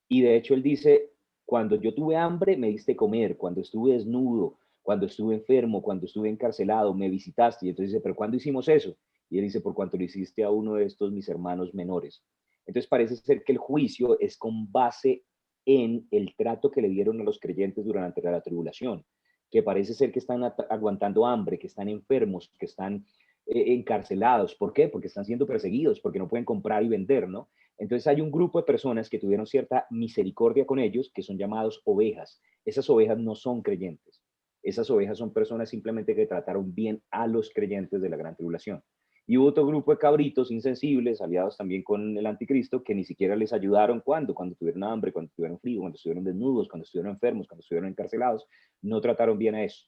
Y de hecho él dice, cuando yo tuve hambre, me diste comer, cuando estuve desnudo, cuando estuve enfermo, cuando estuve encarcelado, me visitaste. Y entonces dice, pero ¿cuándo hicimos eso? Y él dice, por cuanto lo hiciste a uno de estos mis hermanos menores. Entonces parece ser que el juicio es con base en el trato que le dieron a los creyentes durante la tribulación, que parece ser que están aguantando hambre, que están enfermos, que están encarcelados. ¿Por qué? Porque están siendo perseguidos, porque no pueden comprar y vender, ¿no? Entonces hay un grupo de personas que tuvieron cierta misericordia con ellos, que son llamados ovejas. Esas ovejas no son creyentes. Esas ovejas son personas simplemente que trataron bien a los creyentes de la gran tribulación. Y hubo otro grupo de cabritos insensibles, aliados también con el anticristo, que ni siquiera les ayudaron cuando tuvieron hambre, cuando tuvieron frío, cuando estuvieron desnudos, cuando estuvieron enfermos, cuando estuvieron encarcelados, no trataron bien a eso.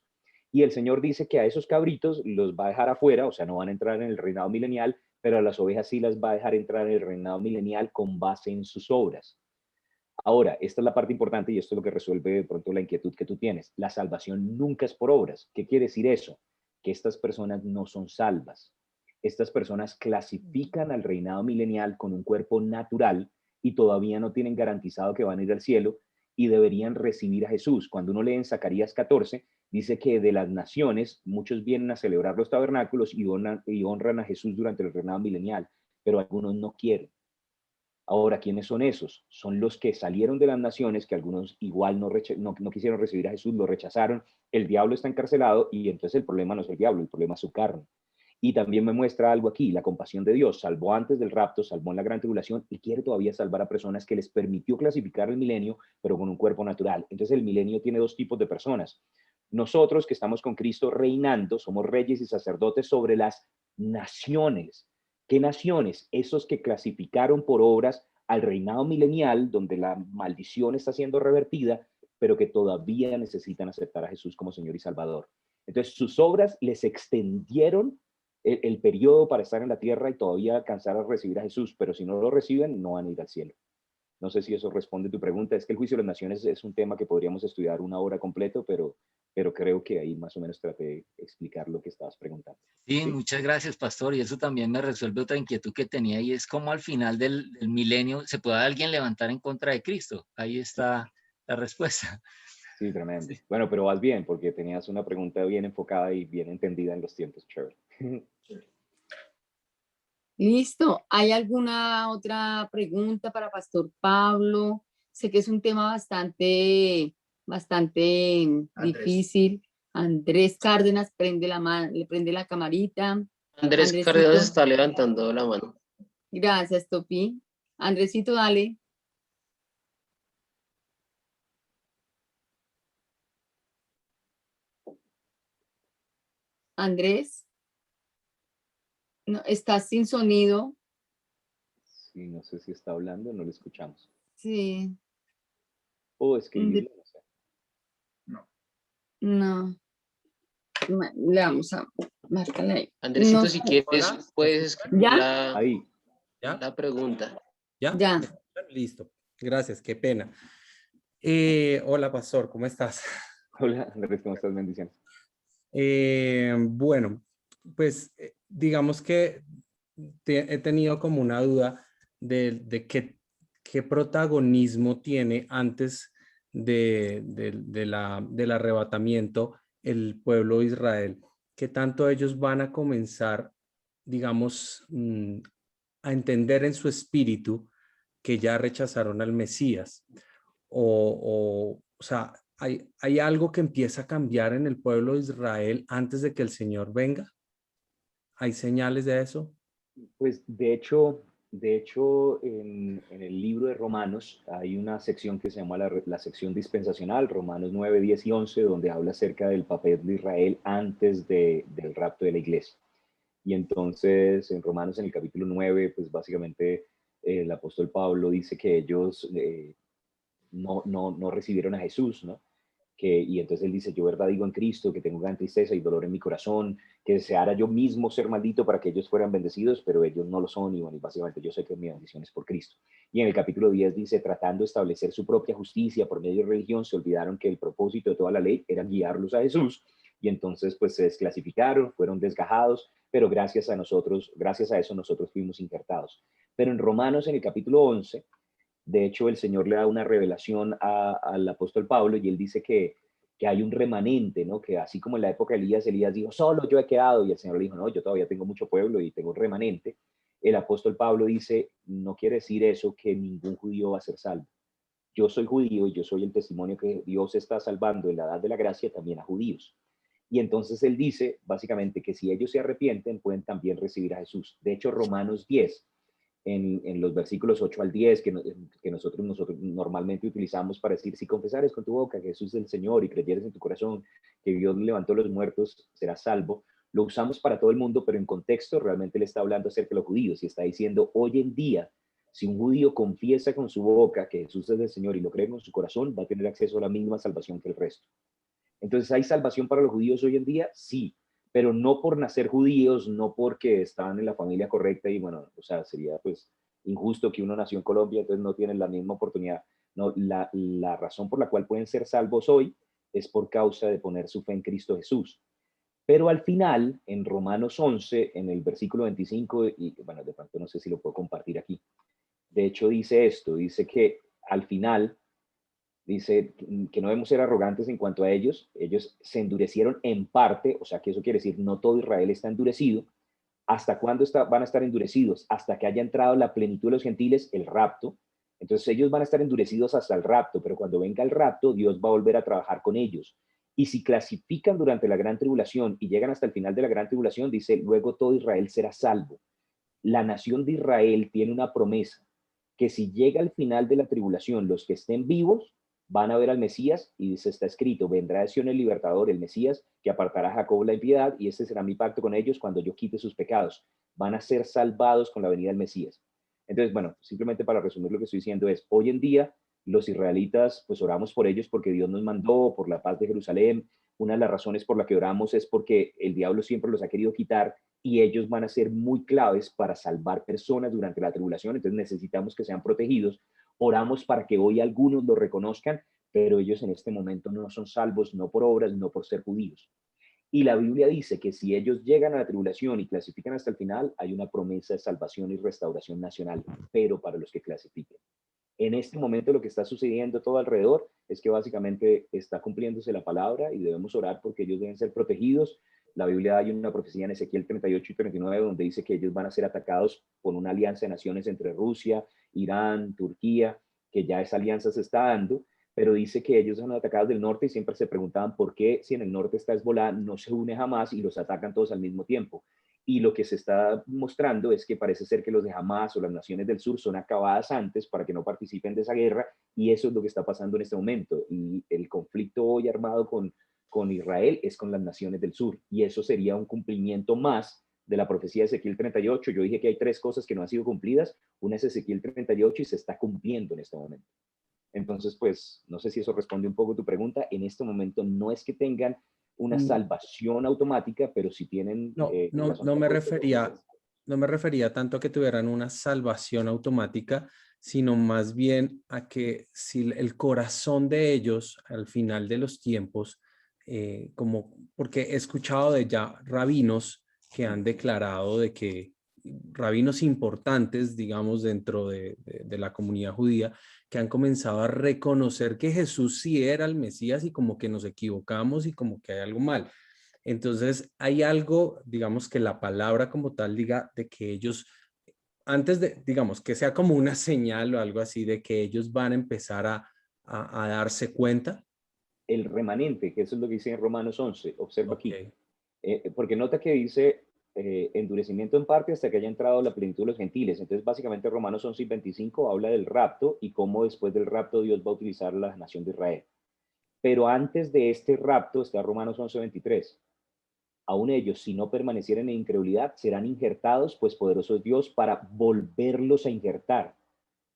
Y el Señor dice que a esos cabritos los va a dejar afuera, o sea, no van a entrar en el reinado milenial, pero a las ovejas sí las va a dejar entrar en el reinado milenial con base en sus obras. Ahora, esta es la parte importante y esto es lo que resuelve de pronto la inquietud que tú tienes. La salvación nunca es por obras. ¿Qué quiere decir eso? Que estas personas no son salvas. Estas personas clasifican al reinado milenial con un cuerpo natural y todavía no tienen garantizado que van a ir al cielo y deberían recibir a Jesús. Cuando uno lee en Zacarías 14, dice que de las naciones muchos vienen a celebrar los tabernáculos y honran a Jesús durante el reinado milenial, pero algunos no quieren. Ahora, ¿quiénes son esos? Son los que salieron de las naciones, que algunos igual no quisieron recibir a Jesús, lo rechazaron, el diablo está encarcelado y entonces el problema no es el diablo, el problema es su carne. Y también me muestra algo aquí, la compasión de Dios. Salvó antes del rapto, salvó en la gran tribulación y quiere todavía salvar a personas que les permitió clasificar el milenio, pero con un cuerpo natural. Entonces el milenio tiene dos tipos de personas. Nosotros que estamos con Cristo reinando, somos reyes y sacerdotes sobre las naciones. ¿Qué naciones? Esos que clasificaron por obras al reinado milenial, donde la maldición está siendo revertida, pero que todavía necesitan aceptar a Jesús como Señor y Salvador. Entonces sus obras les extendieron el periodo para estar en la tierra y todavía alcanzar a recibir a Jesús, pero si no lo reciben, no van a ir al cielo. No sé si eso responde a tu pregunta. Es que el juicio de las naciones es un tema que podríamos estudiar una hora completo, pero creo que ahí más o menos traté de explicar lo que estabas preguntando. Sí, ¿Sí? muchas gracias, pastor. Y eso también me resuelve otra inquietud que tenía, y es cómo al final del milenio se puede alguien levantar en contra de Cristo. Ahí está la respuesta. Sí, tremendo. Sí. Bueno, pero vas bien, porque tenías una pregunta bien enfocada y bien entendida en los tiempos. Chévere. Listo. ¿Hay alguna otra pregunta para Pastor Pablo? Sé que es un tema bastante difícil. Andrés Cárdenas le prende la camarita. Andrés Cárdenas Andresito, está levantando la mano. gracias, Topi. Andresito, dale. Andrés, no, estás sin sonido. Sí, no sé si está hablando, no lo escuchamos. Sí, O escribirlo, no sé. no. Le vamos a marcarle ahí. Andresito, No si sé. quieres, puedes escribir ¿Ya? Ahí. ¿Ya? la pregunta. ¿Ya? Ya. Listo. Gracias, qué pena. Hola, pastor, ¿cómo estás? Hola, Andrés, ¿cómo estás? Bendiciones. Bueno, pues digamos que he tenido como una duda de qué protagonismo tiene antes del arrebatamiento el pueblo de Israel, qué tanto ellos van a comenzar, digamos, a entender en su espíritu que ya rechazaron al Mesías, o sea, ¿hay algo que empieza a cambiar en el pueblo de Israel antes de que el Señor venga? ¿Hay señales de eso? Pues de hecho en el libro de Romanos hay una sección que se llama la sección dispensacional, Romanos 9, 10 y 11, donde habla acerca del papel de Israel antes del rapto de la iglesia. Y entonces en Romanos en el capítulo 9, pues básicamente el apóstol Pablo dice que ellos no recibieron a Jesús, ¿no? Y entonces él dice, yo verdad digo en Cristo, que tengo gran tristeza y dolor en mi corazón, que deseara yo mismo ser maldito para que ellos fueran bendecidos, pero ellos no lo son, y bueno, y básicamente yo sé que mi bendición es por Cristo. Y en el capítulo 10 dice, tratando de establecer su propia justicia por medio de religión, se olvidaron que el propósito de toda la ley era guiarlos a Jesús, y entonces pues se desclasificaron, fueron desgajados, pero gracias a nosotros, gracias a eso nosotros fuimos injertados. Pero en Romanos, en el capítulo 11, de hecho, el Señor le da una revelación al apóstol Pablo y él dice que hay un remanente, ¿no? Que así como en la época de Elías dijo, solo yo he quedado, y el Señor le dijo, no, yo todavía tengo mucho pueblo y tengo un remanente. El apóstol Pablo dice, no quiere decir eso que ningún judío va a ser salvo. Yo soy judío y yo soy el testimonio que Dios está salvando en la edad de la gracia también a judíos. Y entonces él dice, básicamente, que si ellos se arrepienten, pueden también recibir a Jesús. De hecho, Romanos 10 en los versículos 8 al 10 que nosotros normalmente utilizamos para decir, si confesares con tu boca que Jesús es el Señor y creyeres en tu corazón que Dios levantó a los muertos, serás salvo. Lo usamos para todo el mundo, pero en contexto realmente le está hablando acerca de los judíos y está diciendo, hoy en día, si un judío confiesa con su boca que Jesús es el Señor y lo cree con su corazón, va a tener acceso a la misma salvación que el resto. Entonces, ¿hay salvación para los judíos hoy en día? Sí, pero no por nacer judíos, no porque estaban en la familia correcta y bueno, o sea, sería pues injusto que uno nació en Colombia, entonces no tienen la misma oportunidad. No, la razón por la cual pueden ser salvos hoy es por causa de poner su fe en Cristo Jesús. Pero al final, en Romanos 11, en el versículo 25, y bueno, de pronto no sé si lo puedo compartir aquí, de hecho dice esto, dice que al final dice que no debemos ser arrogantes en cuanto a ellos se endurecieron en parte, o sea que eso quiere decir no todo Israel está endurecido. ¿Hasta cuándo van a estar endurecidos? Hasta que haya entrado la plenitud de los gentiles, el rapto. Entonces ellos van a estar endurecidos hasta el rapto, pero cuando venga el rapto, Dios va a volver a trabajar con ellos. Y si clasifican durante la gran tribulación y llegan hasta el final de la gran tribulación, dice, luego todo Israel será salvo. La nación de Israel tiene una promesa, que si llega al final de la tribulación, los que estén vivos van a ver al Mesías y se está escrito, vendrá de Sion el libertador, el Mesías, que apartará a Jacob la impiedad y este será mi pacto con ellos cuando yo quite sus pecados. Van a ser salvados con la venida del Mesías. Entonces, bueno, simplemente para resumir lo que estoy diciendo es, hoy en día los israelitas, pues oramos por ellos porque Dios nos mandó, por la paz de Jerusalén. Una de las razones por la que oramos es porque el diablo siempre los ha querido quitar y ellos van a ser muy claves para salvar personas durante la tribulación, entonces necesitamos que sean protegidos, Oramos para que hoy algunos lo reconozcan, pero ellos en este momento no son salvos, no por obras, no por ser judíos. Y la Biblia dice que si ellos llegan a la tribulación y clasifican hasta el final, hay una promesa de salvación y restauración nacional, pero para los que clasifiquen. En este momento lo que está sucediendo todo alrededor es que básicamente está cumpliéndose la palabra y debemos orar porque ellos deben ser protegidos. La Biblia hay una profecía en Ezequiel 38 y 39 donde dice que ellos van a ser atacados por una alianza de naciones entre Rusia, Irán, Turquía, que ya esa alianza se está dando, pero dice que ellos son atacados del norte y siempre se preguntaban por qué si en el norte está Hezbolá no se une Hamas y los atacan todos al mismo tiempo. Y lo que se está mostrando es que parece ser que los de Hamas o las naciones del sur son acabadas antes para que no participen de esa guerra, y eso es lo que está pasando en este momento. Y el conflicto hoy armado con Israel es con las naciones del sur, y eso sería un cumplimiento más de la profecía de Ezequiel 38. Yo dije que hay 3 cosas que no han sido cumplidas, una es Ezequiel 38 y se está cumpliendo en este momento. Entonces, pues, no sé si eso responde un poco a tu pregunta. En este momento no es que tengan una salvación automática, pero sí tienen... No me refería tanto a que tuvieran una salvación automática, sino más bien a que si el corazón de ellos al final de los tiempos, porque he escuchado de ya rabinos que han declarado de que rabinos importantes, digamos, dentro de la comunidad judía, que han comenzado a reconocer que Jesús sí era el Mesías y como que nos equivocamos y como que hay algo mal. Entonces hay algo, digamos, que la palabra como tal diga de que ellos, antes de, digamos, que sea como una señal o algo así de que ellos van a empezar a darse cuenta. El remanente, que eso es lo que dice en Romanos 11, observa Okay. aquí, porque nota que dice endurecimiento en parte hasta que haya entrado la plenitud de los gentiles. Entonces básicamente Romanos 11 y 25 habla del rapto y cómo después del rapto Dios va a utilizar la nación de Israel. Pero antes de este rapto está Romanos 11, 23. Aún ellos, si no permanecieren en incredulidad, serán injertados, pues poderoso es Dios para volverlos a injertar.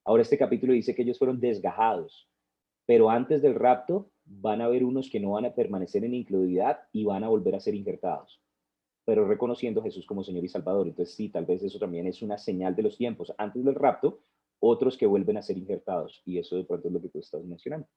Ahora este capítulo dice que ellos fueron desgajados, pero antes del rapto van a haber unos que no van a permanecer en incredulidad y van a volver a ser injertados, pero reconociendo a Jesús como Señor y Salvador. Entonces sí, tal vez eso también es una señal de los tiempos. Antes del rapto, otros que vuelven a ser injertados, y eso de pronto es lo que tú estás mencionando.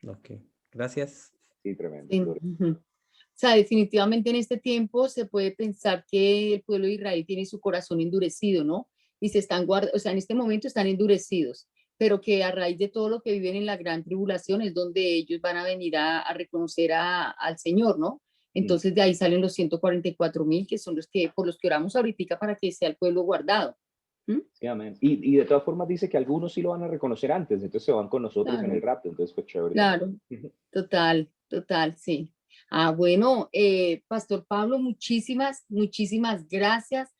Ok, gracias. Sí, tremendo. Sí. O sea, definitivamente en este tiempo se puede pensar que el pueblo de Israel tiene su corazón endurecido, ¿no? Y se están guardando, o sea, en este momento están endurecidos, pero que a raíz de todo lo que viven en la gran tribulación es donde ellos van a venir a reconocer al Señor, ¿no? Entonces de ahí salen los 144,000, que son los que, por los que oramos ahorita para que sea el pueblo guardado. Sí, amén. Y de todas formas dice que algunos sí lo van a reconocer antes, entonces se van con nosotros Claro. en el rapto, entonces pues chévere. Claro, total, sí. Bueno, Pastor Pablo, muchísimas gracias.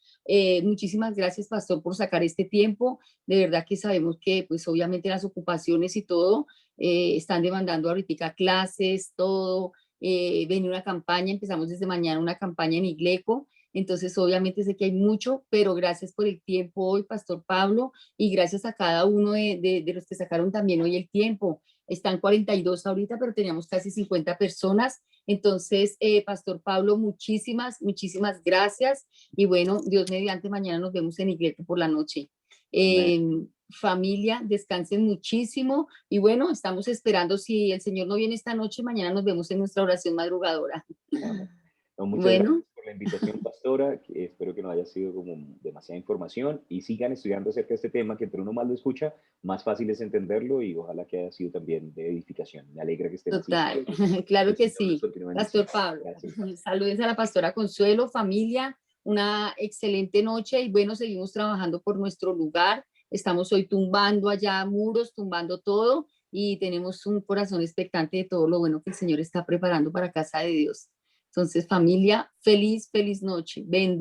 Muchísimas gracias, Pastor, por sacar este tiempo. De verdad que sabemos que, pues, obviamente las ocupaciones y todo están demandando ahorita clases, todo. Viene una campaña, empezamos desde mañana una campaña en Igleco. Entonces, obviamente sé que hay mucho, pero gracias por el tiempo hoy, Pastor Pablo, y gracias a cada uno de los que sacaron también hoy el tiempo. Están 42 ahorita, pero teníamos casi 50 personas. Entonces, Pastor Pablo, muchísimas gracias. Y bueno, Dios mediante, mañana nos vemos en Iglesia por la noche. Familia, descansen muchísimo. Y bueno, estamos esperando, si el Señor no viene esta noche, mañana nos vemos en nuestra oración madrugadora. No, muchas gracias por la invitación, pastora. Espero que no haya sido como demasiada información y sigan estudiando acerca de este tema, que entre uno más lo escucha, más fácil es entenderlo, y ojalá que haya sido también de edificación. Me alegra que estén Total, así. claro que sí. Pastor Pablo, gracias. Saludos a la pastora Consuelo, familia, una excelente noche y bueno, seguimos trabajando por nuestro lugar. Estamos hoy tumbando allá muros, tumbando todo y tenemos un corazón expectante de todo lo bueno que el Señor está preparando para casa de Dios. Entonces, familia, feliz noche. Bendiciones.